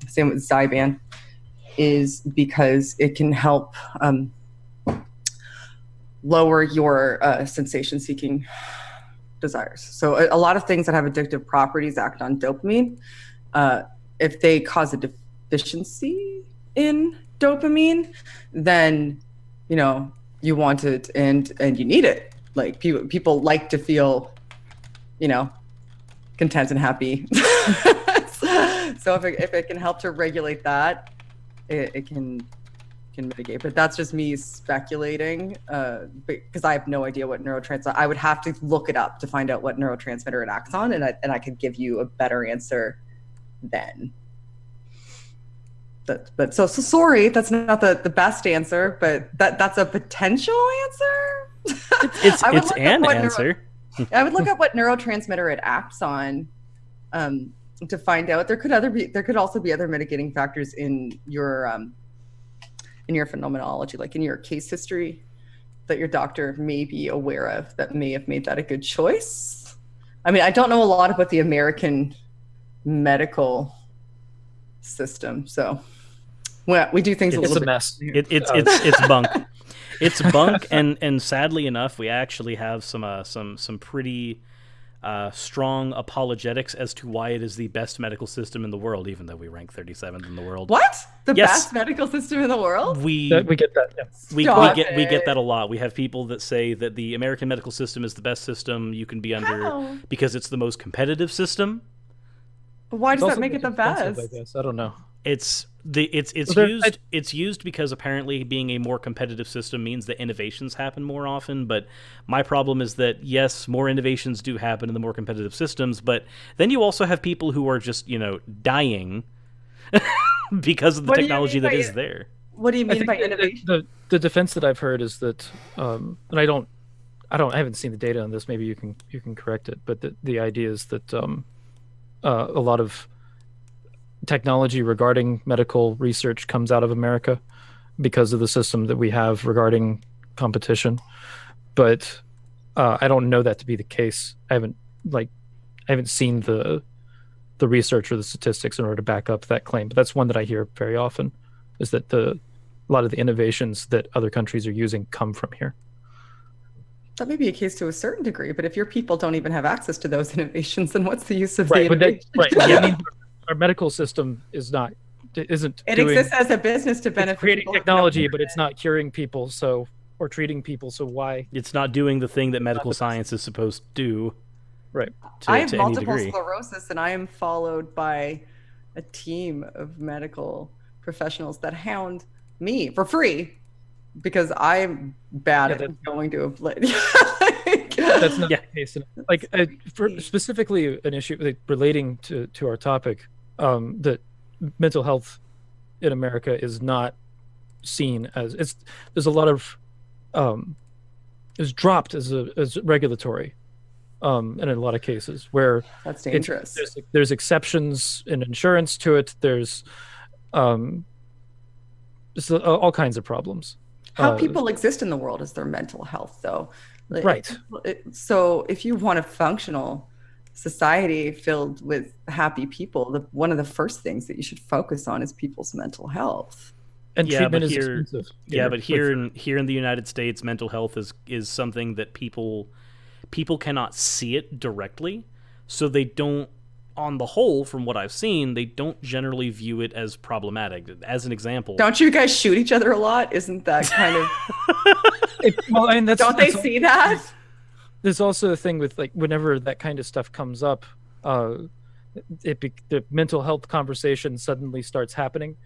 same with Zyban, is because it can help lower your sensation-seeking desires. So a lot of things that have addictive properties act on dopamine. If they cause a deficiency in dopamine, then you want it and you need it. Like people like to feel, content and happy. So if it can help to regulate that, it can mitigate. But that's just me speculating, because I have no idea what neurotransmitter. I would have to look it up to find out what neurotransmitter it acts on, and I could give you a better answer then. But so sorry, that's not the best answer, but that's a potential answer. It's an answer. I would look up what neurotransmitter it acts on, to find out. There could also be other mitigating factors in your phenomenology, like in your case history, that your doctor may be aware of that may have made that a good choice. I mean, I don't know a lot about the American medical system, so we do things a little bit. Mess. It's bunk. It's bunk, and sadly enough, we actually have some pretty strong apologetics as to why it is the best medical system in the world, even though we rank 37th in the world. What? The best medical system in the world? We get that. Yeah. We get that a lot. We have people that say that the American medical system is the best system you can be under because it's the most competitive system. But why does that make it the best? I guess I don't know. It's used because apparently being a more competitive system means that innovations happen more often, but my problem is that yes, more innovations do happen in the more competitive systems, but then you also have people who are just, dying because of the technology that is there. What do you mean by innovation? The defense that I've heard is that and I haven't seen the data on this, maybe you can correct it, but the idea is that a lot of technology regarding medical research comes out of America because of the system that we have regarding competition. But I don't know that to be the case. I haven't seen the research or the statistics in order to back up that claim. But that's one that I hear very often, is that a lot of the innovations that other countries are using come from here. That may be a case to a certain degree, but if your people don't even have access to those innovations, then what's the use of the innovation? I mean, our medical system isn't. It exists as a business to benefit. It's creating technology, but it's not curing people, or treating people. So why? It's not doing the thing that medical science is supposed to do. Right. I have multiple sclerosis, and I am followed by a team of medical professionals that hound me for free because I'm bad at going to a place. That's not the case. Specifically, an issue relating to our topic, that mental health in America is not seen as there's a lot of is dropped as regulatory in a lot of cases where that's dangerous. There's exceptions in insurance to it. There's all kinds of problems. How people exist in the world is their mental health, though. Right. So if you want a functional society filled with happy people, one of the first things that you should focus on is people's mental health. And treatment is expensive. But here in the United States, mental health is something that people cannot see it directly, so they don't. On the whole, from what I've seen, they don't generally view it as problematic. As an example, don't you guys shoot each other a lot? Isn't that kind of? Don't they see that? There's also a thing with whenever that kind of stuff comes up, the mental health conversation suddenly starts happening,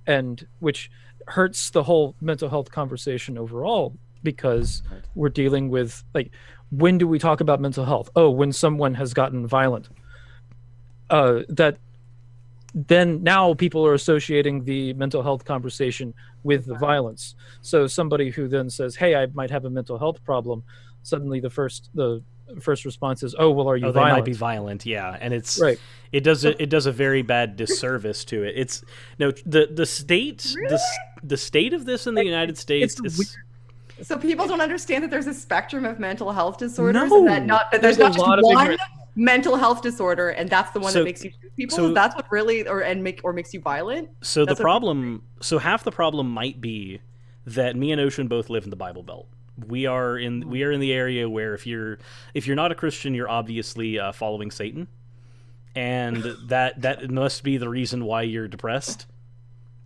and which hurts the whole mental health conversation overall because we're dealing with when do we talk about mental health? Oh, when someone has gotten violent. That then now people are associating the mental health conversation with the violence. So somebody who then says, "Hey, I might have a mental health problem," suddenly the first response is, "Oh, well, are you violent?" They might be violent, yeah, and it's right. It does a very bad disservice to it. It's the state really? the state of this in the United States is. So people don't understand that there's a spectrum of mental health disorders, No. and that there's not just one mental health disorder, and that's the one that makes you shoot people. So that's what really makes you violent. So half the problem might be that me and Ocean both live in the Bible Belt. We are in the area where if you're not a Christian, you're obviously following Satan, and that must be the reason why you're depressed.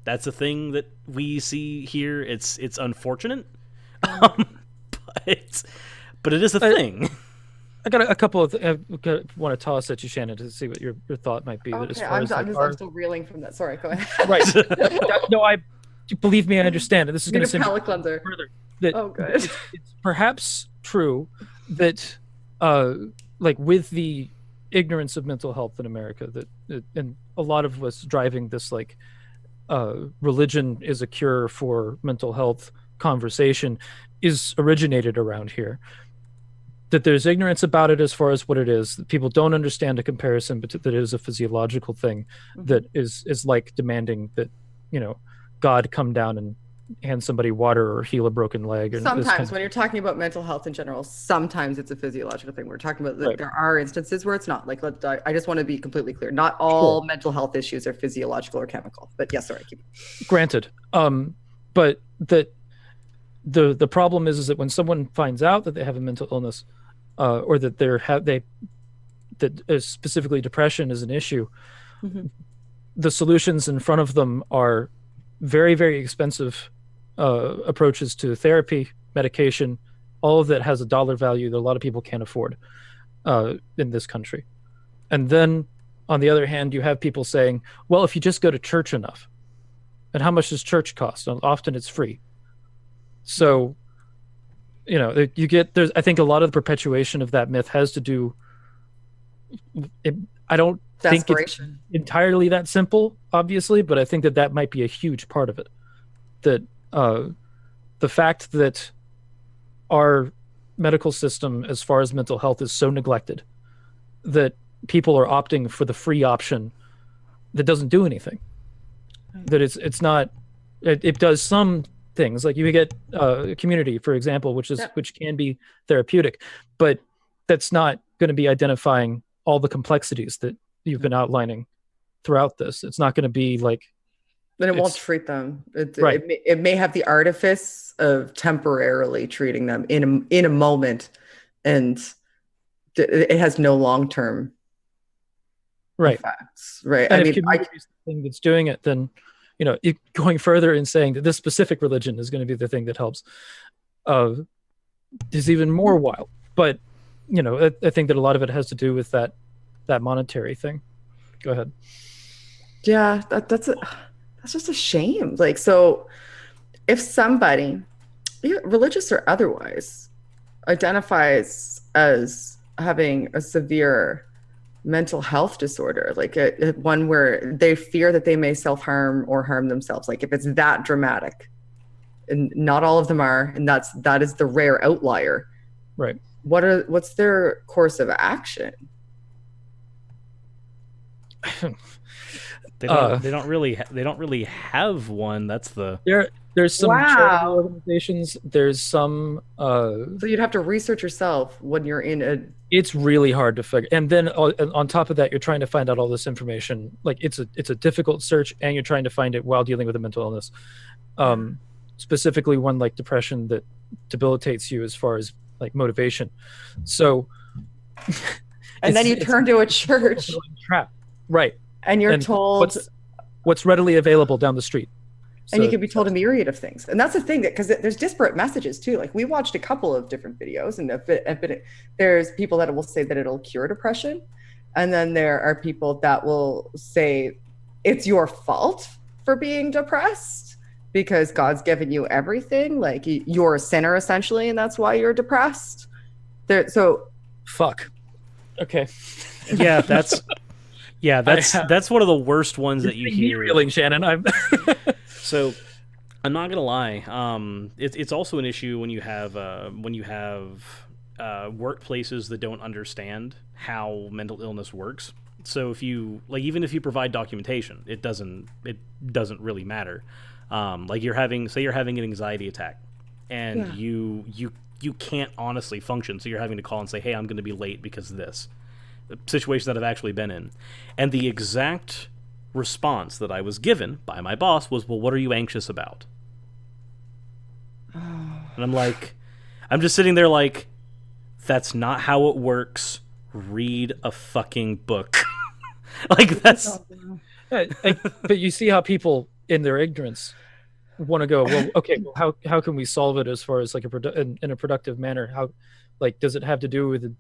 That's a thing that we see here. It's unfortunate, but it is a thing. I got a couple of I want to toss at you, Shannon, to see what your thought might be. That as Okay, far as like I'm still reeling from that. Sorry, go ahead. right, no, I believe me, I understand, and this is going Need to a send palate cleanser. further. That Oh, good. it's perhaps true that, like with the ignorance of mental health in America, and a lot of what's driving this like religion is a cure for mental health conversation is originated around here, that there's ignorance about it as far as what it is, that people don't understand a comparison, but that it is a physiological thing that is like demanding that, you know, God come down and hand somebody water or heal a broken leg. And Sometimes when you're talking about mental health in general, sometimes it's a physiological thing. We're talking about Right. there are instances where it's not. Like, I just want to be completely clear. Not all mental health issues are physiological or chemical. But yes, sorry, keep it. Granted. But that the problem is that when someone finds out that they have a mental illness, or that that specifically depression is an issue, the solutions in front of them are very, very expensive approaches to therapy, medication, all of that has a dollar value that a lot of people can't afford in this country. And then on the other hand, you have people saying, well, if you just go to church enough, and how much does church cost? Often it's free. So, you know, you get there's. I think a lot of the perpetuation of that myth has to do. I don't think it's entirely that simple, obviously, but I think that might be a huge part of it. That the fact that our medical system, as far as mental health, is so neglected that people are opting for the free option that doesn't do anything. That it's not. It does some things, like you get community, for example, which can be therapeutic, but that's not going to be identifying all the complexities that you've been outlining throughout this. It's not going to be like, then it won't treat them. Right. It may have the artifice of temporarily treating them in a moment, and it has no long-term effects. Right. And if community is the thing that's doing it, then, you know, going further and saying that this specific religion is going to be the thing that helps is even more wild. But, you know, I think that a lot of it has to do with that monetary thing. Go ahead. Yeah, that's just a shame. Like, so if somebody, religious or otherwise, identifies as having a severe mental health disorder, like one where they fear that they may self-harm or harm themselves, like if it's that dramatic, and not all of them are, and that is the rare outlier, right? What's their course of action? They don't really have one. That's the there's some charitable organizations. There's some so you'd have to research yourself when you're in a. It's really hard to figure. And then on top of that, you're trying to find out all this information. Like it's a difficult search, and you're trying to find it while dealing with a mental illness, specifically one like depression that debilitates you as far as like motivation. So, and then you turn to a church trap, right? And you're told what's readily available down the street. And you can be told a myriad of things. And that's the thing, that because there's disparate messages too. Like we watched a couple of different videos, and there's people that will say that it'll cure depression. And then there are people that will say it's your fault for being depressed because God's given you everything. Like you're a sinner essentially, and that's why you're depressed. So fuck. Okay. Yeah, that's one of the worst ones that you hear. Reeling, Shannon. So, I'm not gonna lie. It's also an issue when you have workplaces that don't understand how mental illness works. So even if you provide documentation, it doesn't really matter. Like you're having an anxiety attack, and you can't honestly function, so you're having to call and say, "Hey, I'm going to be late because of this." Situation that I've actually been in, and the exact response that I was given by my boss was, "Well, what are you anxious about?" And I'm just sitting there like, that's not how it works. Read a fucking book. Like that's. But you see how people in their ignorance want to go, well, okay, well, how can we solve it as far as like in a productive manner? How, like, does it have to do with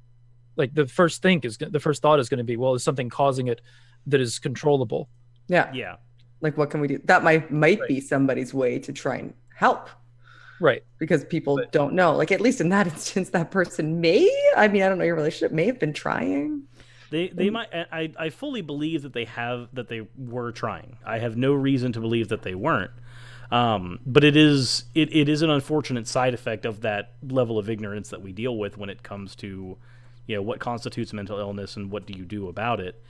like the first thought is going to be, well, is something causing it that is controllable? Yeah. Like, what can we do? That might Right. be somebody's way to try and help. Right. Because people don't know. Like, at least in that instance, that person may, I mean, I don't know your relationship, may have been trying. They might. I fully believe that they were trying. I have no reason to believe that they weren't. But it is an unfortunate side effect of that level of ignorance that we deal with when it comes to, what constitutes mental illness and what do you do about it.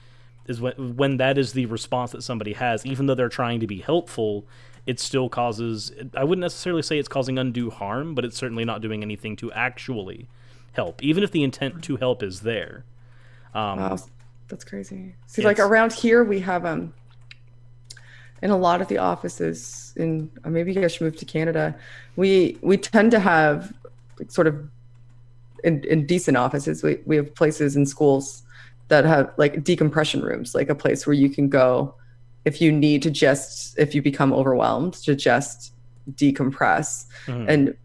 Is when that is the response that somebody has, even though they're trying to be helpful, it still causes. I wouldn't necessarily say it's causing undue harm, but it's certainly not doing anything to actually help, even if the intent to help is there. Wow, that's crazy. See, like around here, we have in a lot of the offices in maybe you guys should move to Canada. We tend to have like, sort of in decent offices. We have places in schools that have like decompression rooms, like a place where you can go if you need to if you become overwhelmed, to just decompress. And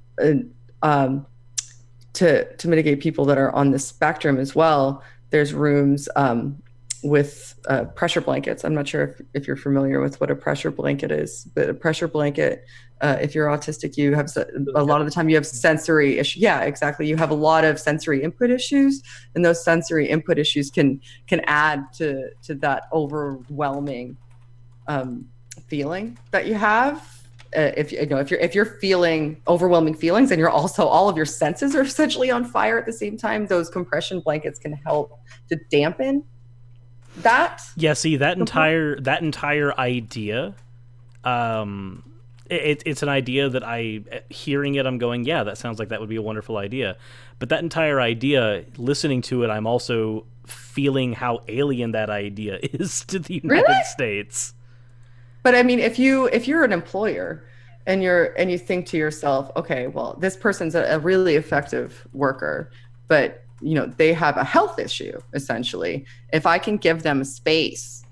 to mitigate people that are on the spectrum as well, there's rooms with pressure blankets. I'm not sure if you're familiar with what a pressure blanket is, but a pressure blanket, if you're autistic, you have a lot of the time you have sensory issues. Yeah, exactly. You have a lot of sensory input issues, and those sensory input issues can add to that overwhelming feeling that you have. If you're feeling overwhelming feelings and you're also all of your senses are essentially on fire at the same time, those compression blankets can help to dampen that. Yeah, see that entire idea. It's an idea that hearing it, I'm going, yeah, that sounds like that would be a wonderful idea. But that entire idea, listening to it, I'm also feeling how alien that idea is to the United States. But I mean, if you're an employer and you think to yourself, okay, well, this person's a really effective worker, but they have a health issue essentially. If I can give them space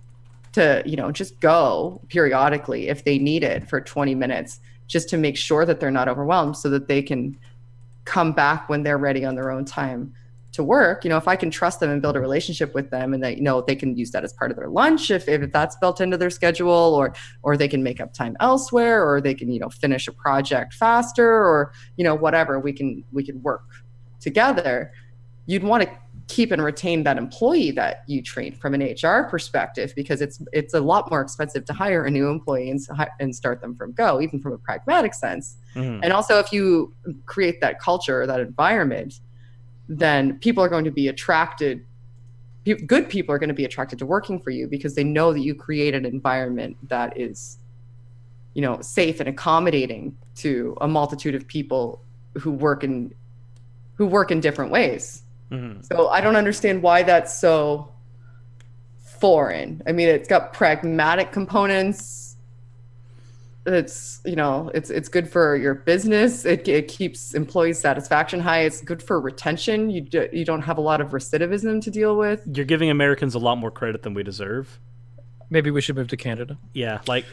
to just go periodically if they need it for 20 minutes, just to make sure that they're not overwhelmed, so that they can come back when they're ready on their own time to work. If I can trust them and build a relationship with them, and that they can use that as part of their lunch if that's built into their schedule, or they can make up time elsewhere, or they can finish a project faster, or whatever, we can work together. You'd want to keep and retain that employee that you trained from an HR perspective, because it's a lot more expensive to hire a new employee and start them from go, even from a pragmatic sense. And also, if you create that culture, that environment, then people are going to be attracted. Good people are going to be attracted to working for you, because they know that you create an environment that is, safe and accommodating to a multitude of people who work in different ways. So I don't understand why that's so foreign. I mean, it's got pragmatic components. It's it's good for your business. It keeps employee satisfaction high. It's good for retention. You don't have a lot of recidivism to deal with. You're giving Americans a lot more credit than we deserve. Maybe we should move to Canada. Yeah, like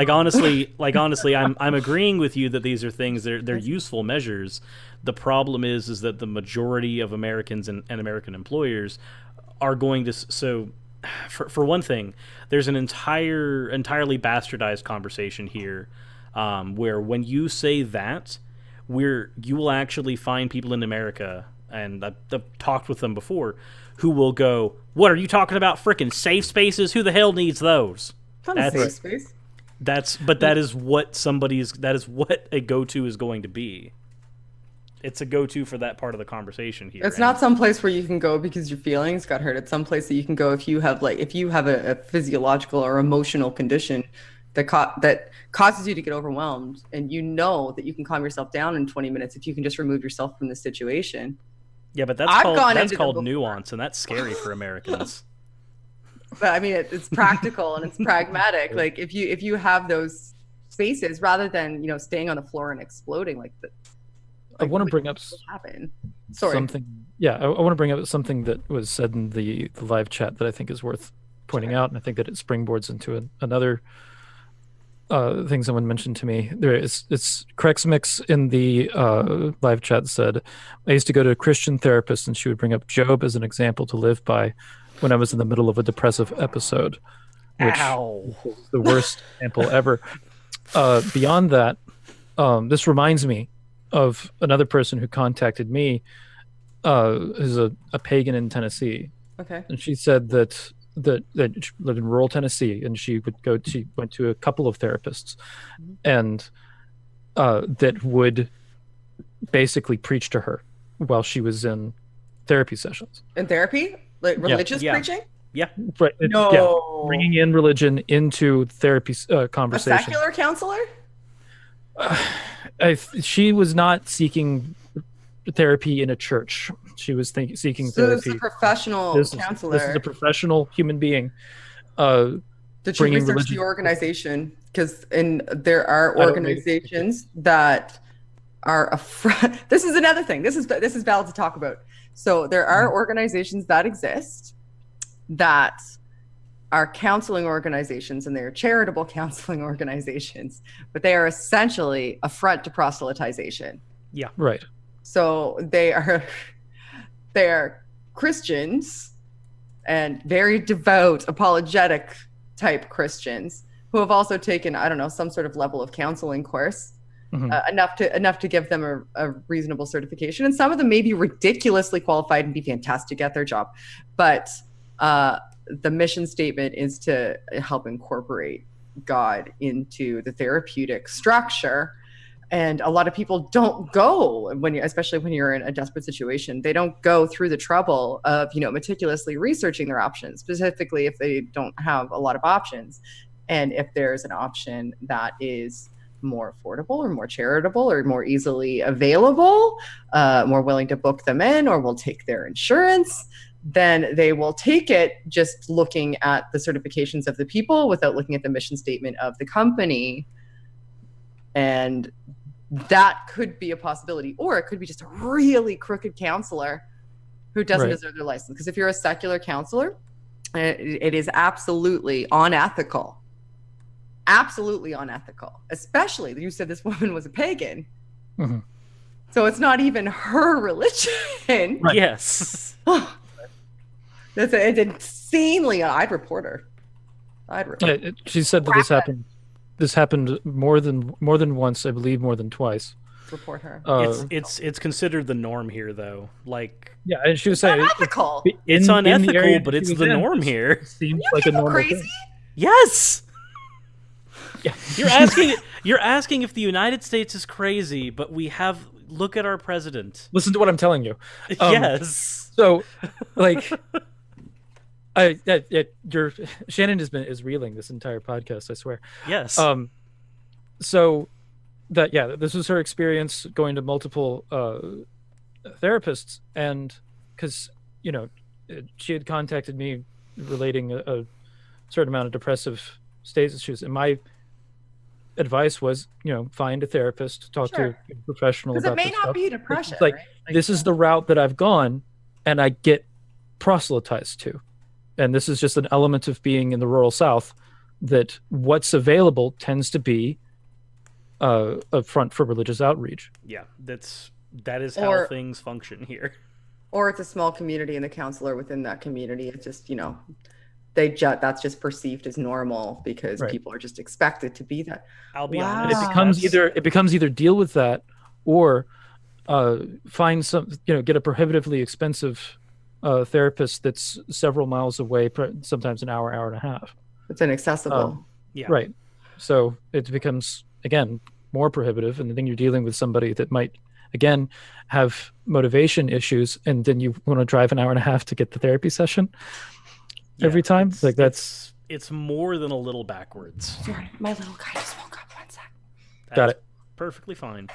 honestly, I'm agreeing with you that these are things, they're useful measures. The problem is that the majority of Americans and American employers are going to. So, for one thing, there's an entirely bastardized conversation here, where when you say that, you will actually find people in America, and I've talked with them before, who will go, "What are you talking about? Frickin' safe spaces? Who the hell needs those?" That's safe space. That is what a go-to is going to be. It's a go-to for that part of the conversation here. It's not some place where you can go because your feelings got hurt. It's some place that you can go if you have a physiological or emotional condition that causes you to get overwhelmed, and that you can calm yourself down in 20 minutes if you can just remove yourself from the situation. Yeah, but that's called nuance, and that's scary for Americans. But I mean, it's practical and it's pragmatic. Like if you have those spaces, rather than staying on the floor and exploding like that. I want to bring up something. Yeah, I want to bring up something that was said in the live chat that I think is worth pointing out, and I think that it springboards into another thing someone mentioned to me. It's Crexmix in the live chat said, I used to go to a Christian therapist and she would bring up Job as an example to live by when I was in the middle of a depressive episode, which Ow. is the worst example ever. Beyond that, this reminds me of another person who contacted me, who's a pagan in Tennessee, Okay. and she said that she lived in rural Tennessee, and she went to a couple of therapists, and that would basically preach to her while she was in therapy sessions. In therapy, like religious Yeah. preaching. Yeah. Right. No. Yeah. Bringing in religion into therapy A conversation. secular counselor. She was not seeking therapy in a church. She was seeking So this is therapy. a professional counselor. This is a professional human being. Did you bringing research religion- the organization? Because there are I don't organizations that are This is another thing. This is valid to talk about. So there are organizations that exist that are counseling organizations, and they're charitable counseling organizations, but they are essentially a front to proselytization. Yeah. Right. So they're Christians and very devout, apologetic type Christians who have also taken, I don't know, some sort of level of counseling course, enough to give them a reasonable certification. And some of them may be ridiculously qualified and be fantastic at their job, but the mission statement is to help incorporate God into the therapeutic structure. And a lot of people don't go especially when you're in a desperate situation, they don't go through the trouble of, meticulously researching their options, specifically if they don't have a lot of options. And if there's an option that is more affordable or more charitable or more easily available, more willing to book them in or will take their insurance, then they will take it just looking at the certifications of the people without looking at the mission statement of the company. And that could be a possibility. Or it could be just a really crooked counselor who doesn't deserve their license. Because if you're a secular counselor, it is absolutely unethical. Absolutely unethical. Especially, you said this woman was a pagan. Mm-hmm. So it's not even her religion. Right. Yes. It's insanely. I'd report her. She said that this happened more than once, I believe, more than twice. Report her. It's considered the norm here, though. Like, yeah, and she was saying unethical. It's unethical, but it's the norm here. It seems like a normal crazy thing. Yes. Yeah. You're asking if the United States is crazy, but look at our president. Listen to what I'm telling you. Yes. So, like, Shannon is reeling this entire podcast, I swear. Yes. So this was her experience going to multiple therapists, and because she had contacted me relating a certain amount of depressive states issues, and my advice was, find a therapist, talk to a professional about this. Because it may not stuff. be depression. It's like, right? this is the route that I've gone, and I get proselytized to. And this is just an element of being in the rural South, that what's available tends to be a front for religious outreach. Yeah, that is how things function here. Or it's a small community, and the counselor within that community is just, that's just perceived as normal because people are just expected to be that. I'll be honest. It becomes either deal with that or find some, get a prohibitively expensive therapist that's several miles away, sometimes an hour and a half. It's inaccessible. Yeah. Right. So it becomes, again, more prohibitive, and then you're dealing with somebody that might, again, have motivation issues, and then you want to drive an hour and a half to get the therapy session every time. It's more than a little backwards. Sorry, my little guy just woke up. 1 sec. Got it. Perfectly fine.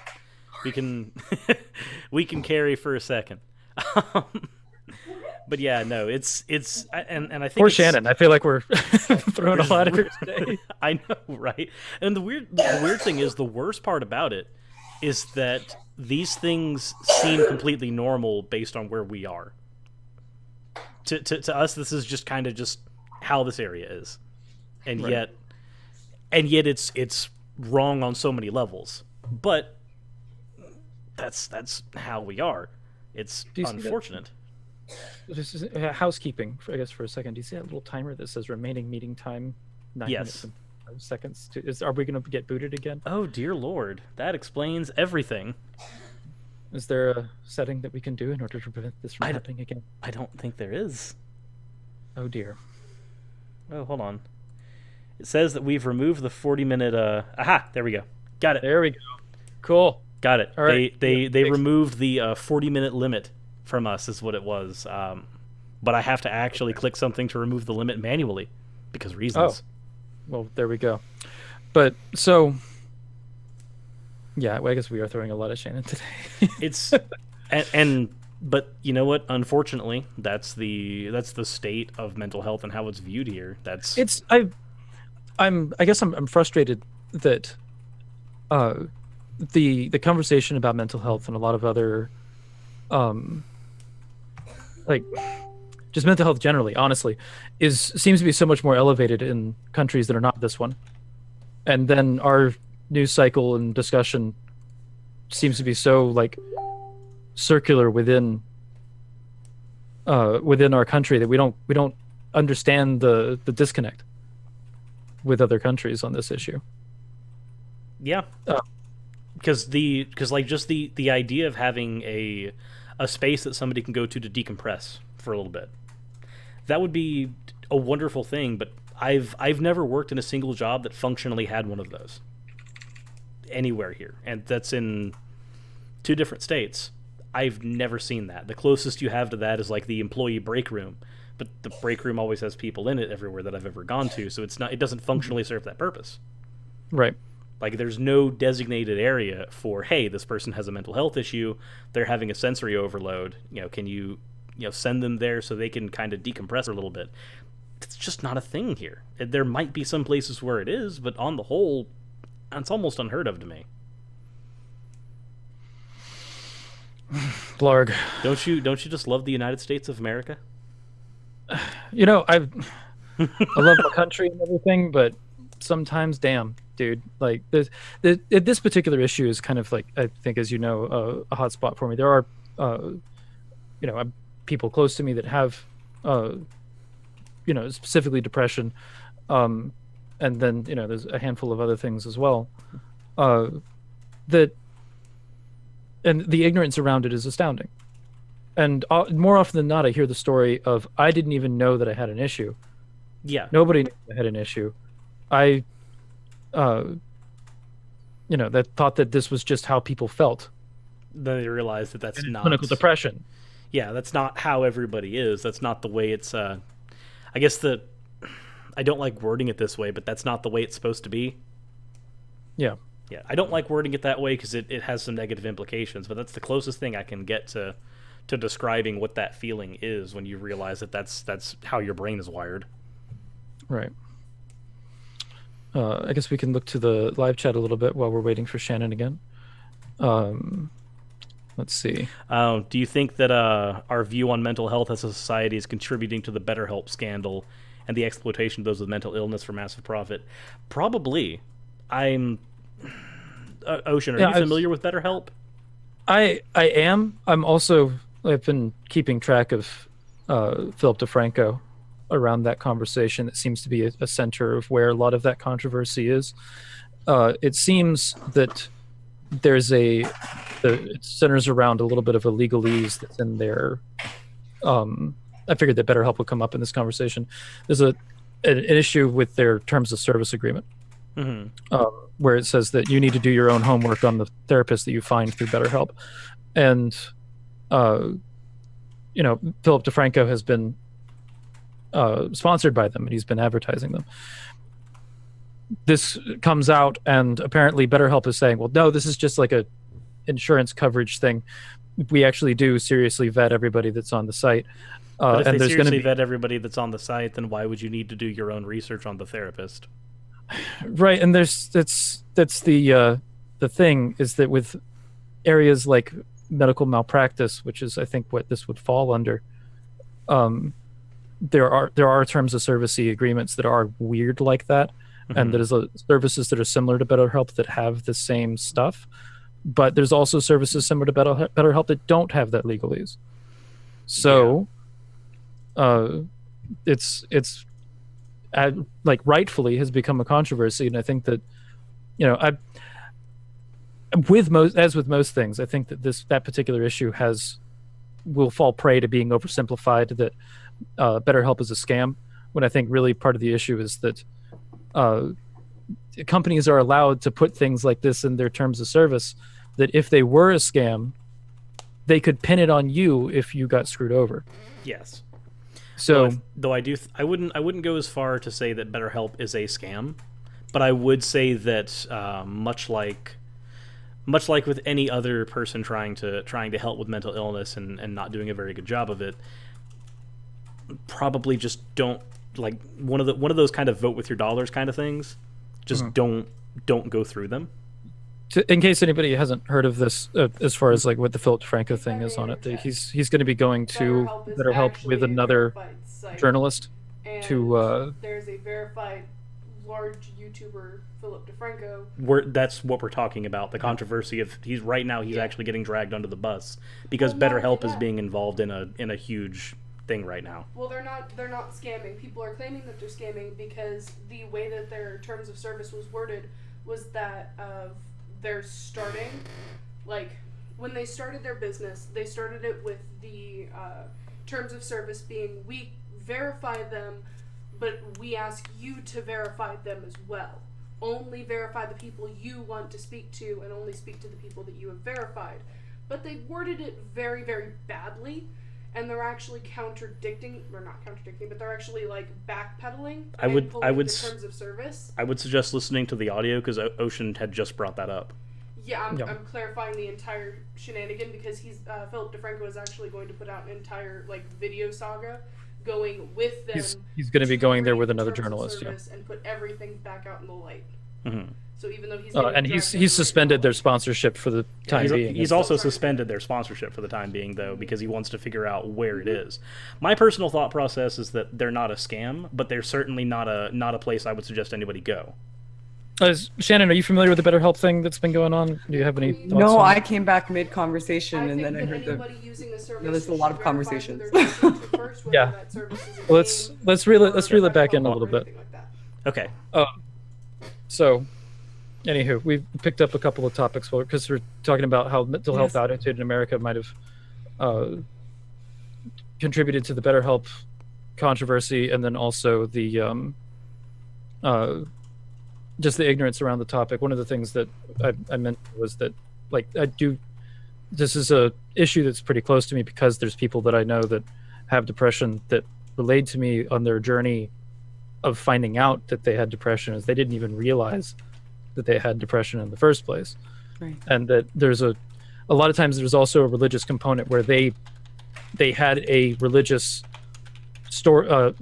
We can carry for a second. But yeah, no, it's and I think poor Shannon. I feel like we're throwing a lot at her today. I know, right? And the weird thing is, the worst part about it is that these things seem completely normal based on where we are. To us, this is just kind of just how this area is, and yet and yet it's wrong on so many levels. But that's how we are. It's unfortunate. This is housekeeping, I guess, for a second. Do you see that little timer that says remaining meeting time 9 minutes and 5 seconds? Are we going to get booted again? Oh, dear Lord. That explains everything. Is there a setting that we can do in order to prevent this from happening again? I don't think there is. Oh, dear. Oh, hold on. It says that we've removed the 40-minute... Aha! There we go. Got it. There we go. Cool. Got it. All right. They removed the 40-minute limit from us, is what it was. But I have to actually click something to remove the limit manually because reasons. Oh. Well, there we go. But so... Yeah, well, I guess we are throwing a lot at Shannon today. It's... But you know what? Unfortunately, that's the state of mental health and how it's viewed here. I guess I'm frustrated that the conversation about mental health and a lot of other like just mental health generally, honestly, seems to be so much more elevated in countries that are not this one. And then our news cycle and discussion seems to be so like circular within our country that we don't understand the disconnect with other countries on this issue. Yeah, because like just the idea of having a space that somebody can go to decompress for a little bit, that would be a wonderful thing. But I've never worked in a single job that functionally had one of those anywhere here, and that's in 2 different states. I've never seen that. The closest you have to that is like the employee break room, but the break room always has people in it everywhere that I've ever gone to, so it doesn't functionally serve that purpose. Right. Like there's no designated area for, hey, this person has a mental health issue, they're having a sensory overload, can you send them there so they can kind of decompress a little bit. It's just not a thing here. There might be some places where it is, but on the whole, it's almost unheard of to me. Blarg. Don't you just love the United States of America? I love my country and everything, but sometimes, damn, dude, like this particular issue is kind of like, I think, as you know, a hot spot for me. There are, people close to me that have, specifically depression, and then there's a handful of other things as well, and the ignorance around it is astounding. And more often than not, I hear the story of, I didn't even know that I had an issue. Yeah. Nobody knew I had an issue. I, that thought that this was just how people felt. Then they realized that that's not... clinical depression. Yeah, that's not how everybody is. That's not the way it's... I guess I don't like wording it this way, but that's not the way it's supposed to be. Yeah. Yeah, I don't like wording it that way because it has some negative implications, but that's the closest thing I can get to describing what that feeling is when you realize that that's how your brain is wired. Right. I guess we can look to the live chat a little bit while we're waiting for Shannon again. Let's see. Do you think that our view on mental health as a society is contributing to the BetterHelp scandal and the exploitation of those with mental illness for massive profit? Probably. I'm... Ocean, are you familiar with BetterHelp? I am. I've been keeping track of Philip DeFranco around that conversation. That seems to be a center of where a lot of that controversy is. It seems that it centers around a little bit of a legalese that's in there. I figured that BetterHelp would come up in this conversation. There's an issue with their terms of service agreement. Mm-hmm. Where it says that you need to do your own homework on the therapist that you find through BetterHelp. And, Philip DeFranco has been sponsored by them, and he's been advertising them. This comes out, and apparently BetterHelp is saying, well, no, this is just like a insurance coverage thing. We actually do seriously vet everybody that's on the site. But if they seriously vet everybody that's on the site, then why would you need to do your own research on the therapist? Right, and that's the thing, is that with areas like medical malpractice, which is I think what this would fall under, there are terms of service agreements that are weird like that, and there's services that are similar to BetterHelp that have the same stuff, but there's also services similar to BetterHelp that don't have that legalese. So it's like rightfully has become a controversy, and I think that with most things, I think that that particular issue will fall prey to being oversimplified, that BetterHelp is a scam, when I think really part of the issue is that companies are allowed to put things like this in their terms of service, that if they were a scam, they could pin it on you if you got screwed over. Yes. So, though I wouldn't go as far to say that BetterHelp is a scam, but I would say that much like with any other person trying to help with mental illness and not doing a very good job of it, probably just don't, like, one of those kind of vote with your dollars kind of things. Just don't go through them. In case anybody hasn't heard of this, as far as like what the Philip DeFranco thing is on it, he's going to be going to BetterHelp with another journalist to. There's a verified large YouTuber, Philip DeFranco. That's what we're talking about. The controversy of he's actually getting dragged under the bus because BetterHelp is being involved in a huge thing right now. Well, they're not scamming. People are claiming that they're scamming because the way that their terms of service was worded was that they're starting, like, when they started their business, they started it with the terms of service being, we verify them, but we ask you to verify them as well. Only verify the people you want to speak to and only speak to the people that you have verified. But they worded it very, very badly, and they're actually not contradicting, but they're actually like backpedaling. I would the terms of service. I would suggest listening to the audio because Ocean had just brought that up. Yeah, I'm clarifying the entire shenanigan because Philip DeFranco is actually going to put out an entire like video saga going with them. He's going to be going there with another journalist, and put everything back out in the light. Mm-hmm. So even though he's suspended their sponsorship for the time being. He's also suspended their sponsorship for the time being, though, because he wants to figure out where it is. My personal thought process is that they're not a scam, but they're certainly not a place I would suggest anybody go. Shannon, are you familiar with the BetterHelp thing that's been going on? Do you have any thoughts? No, on I came back mid-conversation and then I heard there's a lot of conversations. Yeah. Well, let's reel it back in a little bit. Okay. So, anywho, we've picked up a couple of topics because we're talking about how mental health attitude in America might have contributed to the BetterHelp controversy, and then also the just the ignorance around the topic. One of the things that I meant was that, like, this is a issue that's pretty close to me because there's people that I know that have depression that relate to me on their journey of finding out that they had depression, as they didn't even realize that they had depression in the first place. Right. And that there's a lot of times there's also a religious component where they had a religious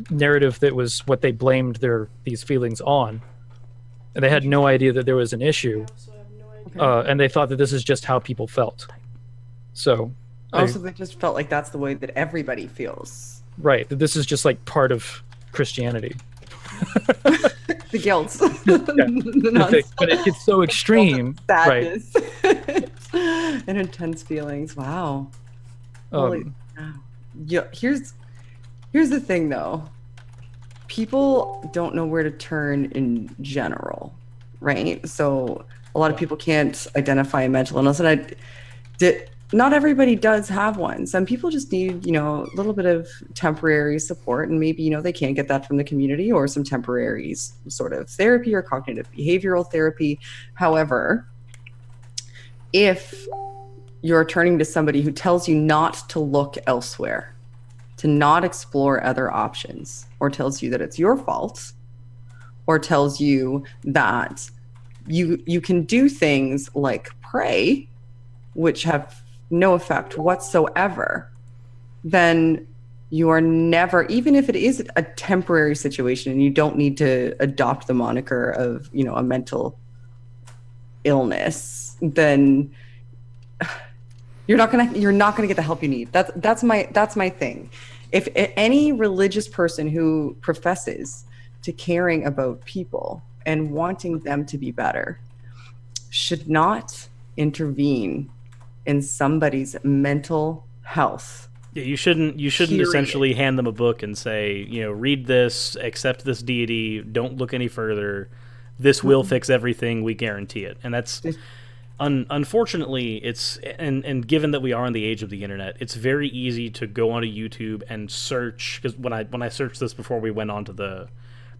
narrative that was what they blamed these feelings on, and they had no idea that there was an issue, and they thought that this is just how people felt. So also they just felt like that's the way that everybody feels. Right, that this is just like part of Christianity. The guilt. But it gets so extreme. Sadness. Right. And intense feelings. Wow. Yeah, here's the thing though. People don't know where to turn in general, right? So a lot of people can't identify a mental illness, and not everybody does have one. Some people just need, a little bit of temporary support, and maybe, they can't get that from the community, or some temporary sort of therapy or cognitive behavioral therapy. However, if you're turning to somebody who tells you not to look elsewhere, to not explore other options, or tells you that it's your fault, or tells you that you can do things like pray, which have no effect whatsoever, then you are never, even if it is a temporary situation and you don't need to adopt the moniker of, a mental illness, then you're not gonna get the help you need. That's my thing. If any religious person who professes to caring about people and wanting them to be better should not intervene in somebody's mental health. Yeah, you shouldn't essentially hand them a book and say, read this, accept this deity, don't look any further. This will fix everything, we guarantee it. And that's unfortunately, it's and given that we are in the age of the internet, it's very easy to go onto YouTube and search, because when I searched this before we went onto the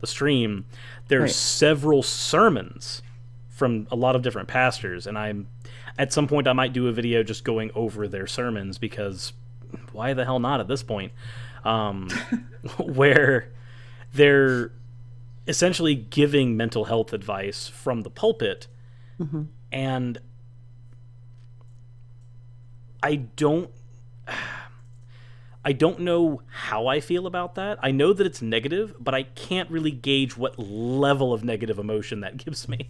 stream, there's several sermons from a lot of different pastors, and at some point I might do a video just going over their sermons, because why the hell not at this point, where they're essentially giving mental health advice from the pulpit. And I don't know how I feel about that. I know that it's negative, but I can't really gauge what level of negative emotion that gives me.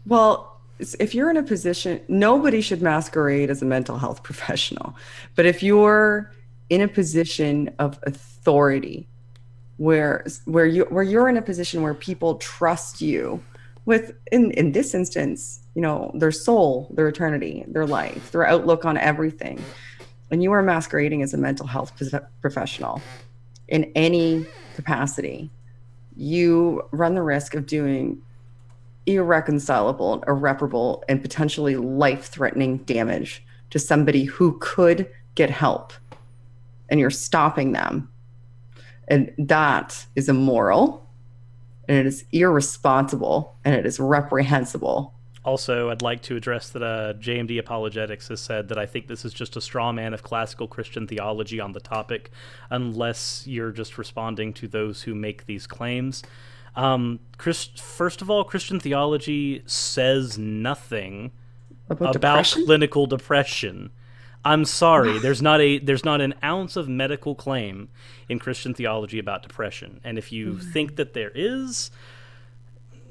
Well, if you're in a position, nobody should masquerade as a mental health professional. But if you're in a position of authority, where you're in a position where people trust you with, in this instance, their soul, their eternity, their life, their outlook on everything, and you are masquerading as a mental health professional in any capacity, you run the risk of doing irreconcilable, irreparable, and potentially life-threatening damage to somebody who could get help, and you're stopping them. And that is immoral, and it is irresponsible, and it is reprehensible. Also, I'd like to address that JMD Apologetics has said that I think this is just a straw man of classical Christian theology on the topic, unless you're just responding to those who make these claims. First of all, Christian theology says nothing about clinical depression. I'm sorry, there's not an ounce of medical claim in Christian theology about depression. And if you think that there is,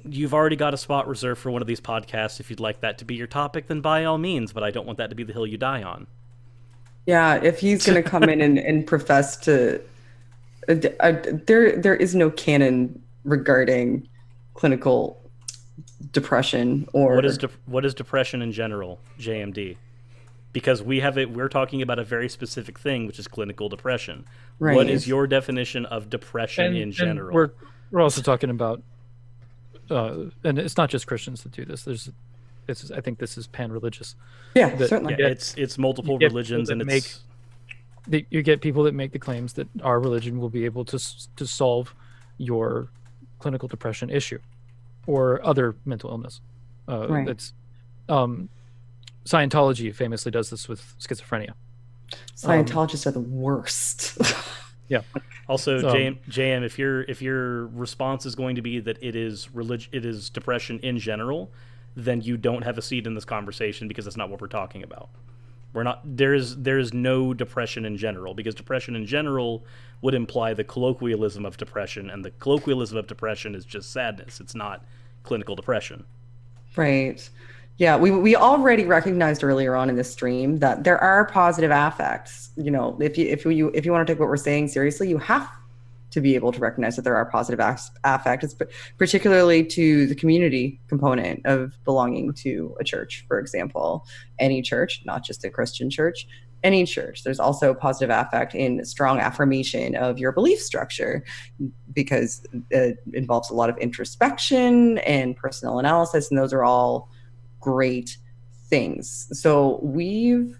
you've already got a spot reserved for one of these podcasts. If you'd like that to be your topic, then by all means, but I don't want that to be the hill you die on. Yeah, if he's going to come in and profess to... there is no canon regarding clinical depression or... What is depression in general, JMD? Because we're talking about a very specific thing, which is clinical depression. Right. What is your definition of depression in general? And we're also talking about, and it's not just Christians that do this. I think this is pan-religious. Yeah, certainly. Yeah, it's multiple religions, and you get people that make the claims that our religion will be able to solve your clinical depression issue or other mental illness. Right. It's Scientology famously does this with schizophrenia. Scientologists are the worst. Yeah. Also, JM, if your response is going to be that it is depression in general, then you don't have a seat in this conversation, because that's not what we're talking about. There is no depression in general, because depression in general would imply the colloquialism of depression, and the colloquialism of depression is just sadness. It's not clinical depression. Right. Yeah, we already recognized earlier on in the stream that there are positive affects. If you want to take what we're saying seriously, you have to be able to recognize that there are positive affects, particularly to the community component of belonging to a church, for example. Any church, not just a Christian church, any church. There's also a positive affect in strong affirmation of your belief structure, because it involves a lot of introspection and personal analysis, and those are all great things. So we've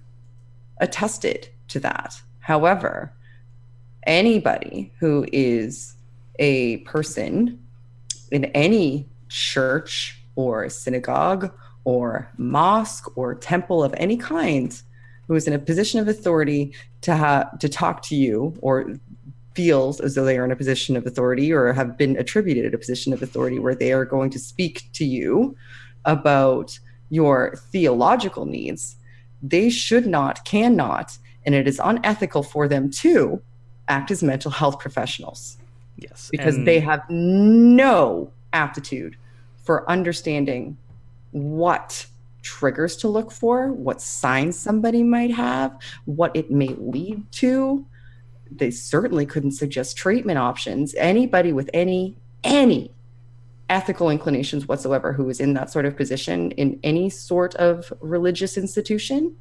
attested to that. However, anybody who is a person in any church or synagogue or mosque or temple of any kind who is in a position of authority to talk to you, or feels as though they are in a position of authority or have been attributed a position of authority where they are going to speak to you about your theological needs, they cannot, and it is unethical for them to act as mental health professionals. Yes. Because they have no aptitude for understanding what triggers to look for, what signs somebody might have, what it may lead to. They certainly couldn't suggest treatment options. Anybody with any ethical inclinations whatsoever who is in that sort of position in any sort of religious institution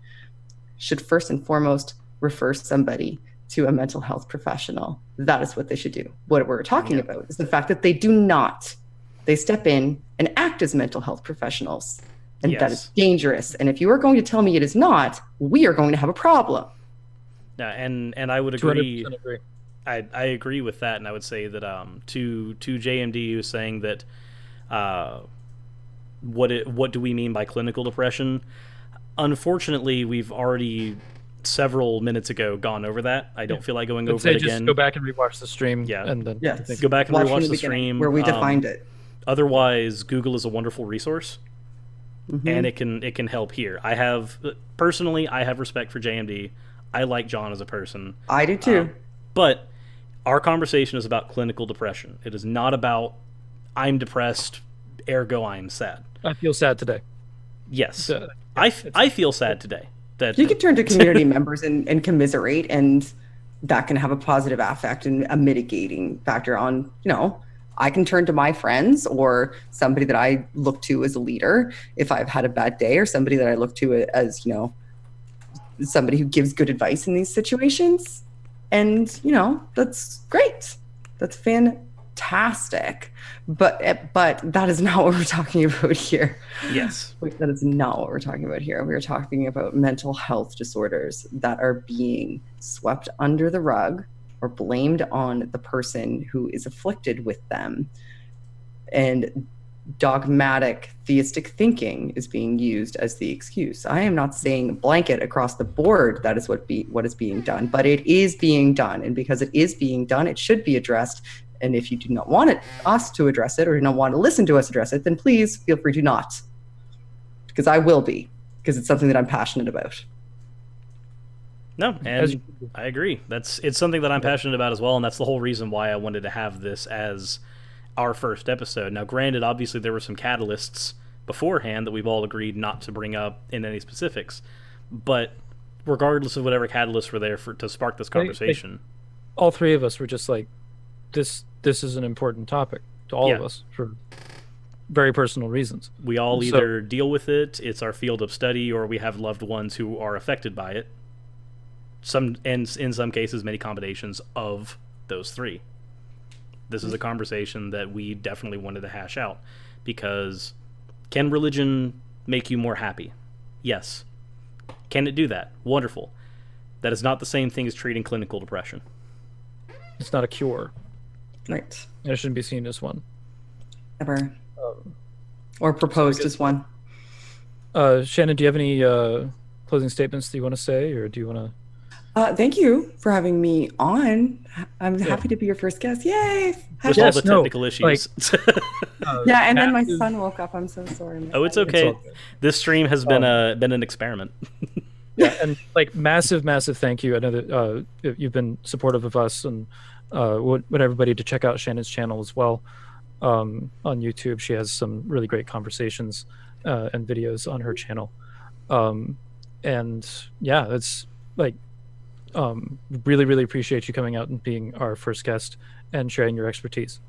should first and foremost refer somebody to a mental health professional. That is what they should do. What we're talking about is the fact that they do not. They step in and act as mental health professionals. And that is dangerous. And if you are going to tell me it is not, we are going to have a problem. And I would agree. Agree. I agree with that, and I would say that to JMD who's saying that what do we mean by clinical depression? Unfortunately, we've already several minutes ago gone over that. I don't feel like going over it just again. Go back and rewatch the stream. Yeah, and then go back and rewatch the stream where we defined it. Otherwise, Google is a wonderful resource, and it can help here. I have respect for JMD. I like John as a person. I do too. But our conversation is about clinical depression. It is not about I'm depressed, ergo I'm sad. I feel sad today. Yes, I feel sad today. That you can turn to community members and commiserate, and that can have a positive effect and a mitigating factor on, I can turn to my friends or somebody that I look to as a leader if I've had a bad day, or somebody that I look to as, somebody who gives good advice in these situations. And, that's great. That's fantastic. But that is not what we're talking about here. Yes. That is not what we're talking about here. We are talking about mental health disorders that are being swept under the rug or blamed on the person who is afflicted with them. And dogmatic theistic thinking is being used as the excuse. I am not saying blanket across the board that is what is being done, but it is being done. And because it is being done, it should be addressed. And if you do not want us to address it or do not want to listen to us address it, then please feel free to not. Because I will be, because it's something that I'm passionate about. No, and I agree. It's something that I'm passionate about as well, and that's the whole reason why I wanted to have this as our first episode. Now, granted, obviously there were some catalysts beforehand that we've all agreed not to bring up in any specifics, but regardless of whatever catalysts were there to spark this conversation, all three of us were just like, this is an important topic to all of us for very personal reasons. We all either deal with it, it's our field of study, or we have loved ones who are affected by it. In some cases, many combinations of those three. This is a conversation that we definitely wanted to hash out, because can religion make you more happy? Yes. Can it do that? Wonderful. That is not the same thing as treating clinical depression. It's not a cure. Right. And it shouldn't be seen as one. Ever. Or proposed as one. Shannon, do you have any closing statements that you want to say, or do you want to... Thank you for having me on. I'm happy to be your first guest. Yay! With all the technical issues. And then my son woke up. I'm so sorry. Oh, it's okay. This stream has been an experiment. And massive thank you. I know that you've been supportive of us, and want everybody to check out Shannon's channel as well on YouTube. She has some really great conversations and videos on her channel. It's really appreciate you coming out and being our first guest and sharing your expertise.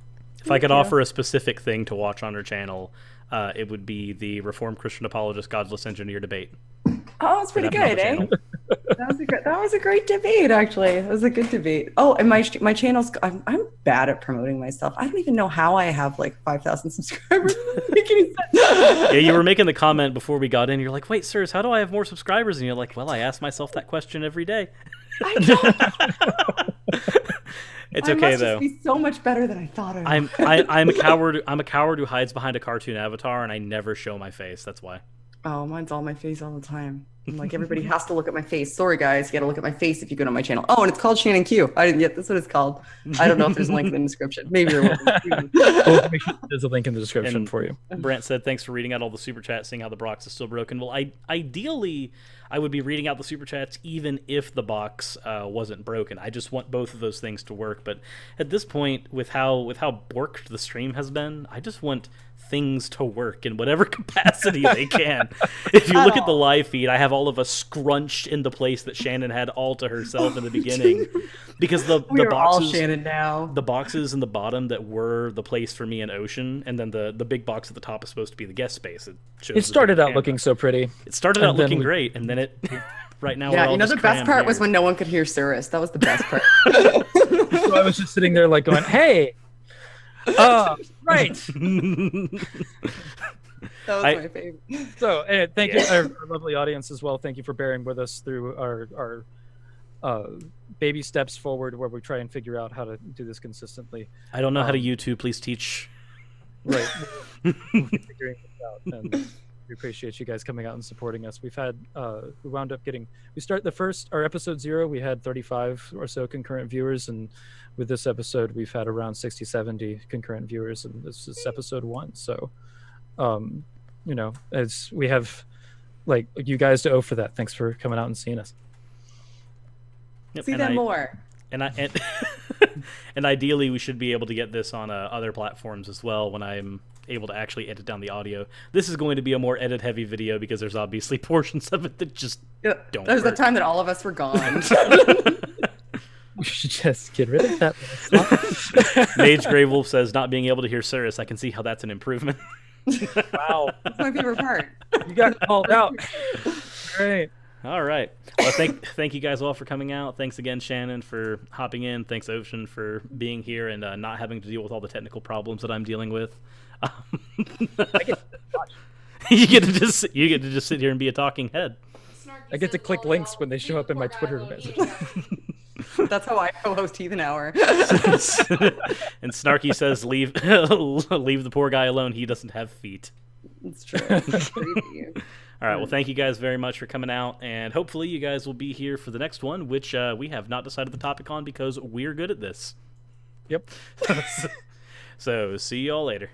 If I could offer a specific thing to watch on her channel, it would be the Reformed Christian Apologist Godless Engineer debate. Oh, it's pretty good, eh? That was a great debate, actually. It was a good debate. Oh, and my channel's I'm bad at promoting myself. I don't even know how I have 5,000 subscribers. Yeah, you were making the comment before we got in. You're like, "Wait, sirs, how do I have more subscribers?" And you're like, "Well, I ask myself that question every day." I don't. It's okay must though. Just be so much better than I thought I was. I'm a coward. I'm a coward who hides behind a cartoon avatar, and I never show my face. That's why. Oh, mine's all my face all the time. I'm like, everybody has to look at my face. Sorry, guys, you got to look at my face if you go to my channel. Oh, and it's called Shannon Q. I didn't yet. That's what it's called. I don't know if there's a link in the description. Maybe there will. There's a link in the description for you. Brent said, "Thanks for reading out all the super chats, seeing how the box is still broken." Well, ideally, I would be reading out the super chats even if the box wasn't broken. I just want both of those things to work. But at this point, with how borked the stream has been, I just want things to work in whatever capacity they can. If you look at the live feed, I have all of us scrunched in the place that Shannon had all to herself in the beginning, because the We are all boxes, Shannon now. the boxes in the bottom that were the place for me and Ocean, and then the big box at the top is supposed to be the guest space. It started out looking so pretty. It started out looking great, and then it. Right now, Yeah, we're all the just best part crammed was here. when no one could hear Cirrus. That was the best part. So I was just sitting there like going, "Hey, right." That was my favorite. So, and thank you, our lovely audience as well. Thank you for bearing with us through our baby steps forward, where we try and figure out how to do this consistently. I don't know how to YouTube. Please teach. Right, we're figuring this out, and we appreciate you guys coming out and supporting us. We've had we wound up getting our episode 0. We had 35 or so concurrent viewers, and with this episode, we've had around 60-70 concurrent viewers, and this is episode 1. So, as we have like you guys to owe for that. Thanks for coming out and seeing us. Yep, See them more. And and ideally, we should be able to get this on other platforms as well when I'm able to actually edit down the audio. This is going to be a more edit-heavy video because there's obviously portions of it that just don't There's work. the time that all of us were gone. We should just get rid of that. Mage Grey Wolf says, not being able to hear Cirrus, I can see how that's an improvement. Wow. That's my favorite part. You got called out. Great. All right. Well, thank you guys all for coming out. Thanks again, Shannon, for hopping in. Thanks, Ocean, for being here and not having to deal with all the technical problems that I'm dealing with. You get to just sit here and be a talking head. I get to click links when they show up in my Twitter message. That's how I co-host Heathen Hour. And Snarky says, leave the poor guy alone. He doesn't have feet. It's true. It's creepy. All right. Well, thank you guys very much for coming out, and hopefully you guys will be here for the next one, which we have not decided the topic on because we're good at this. Yep. So see y'all later.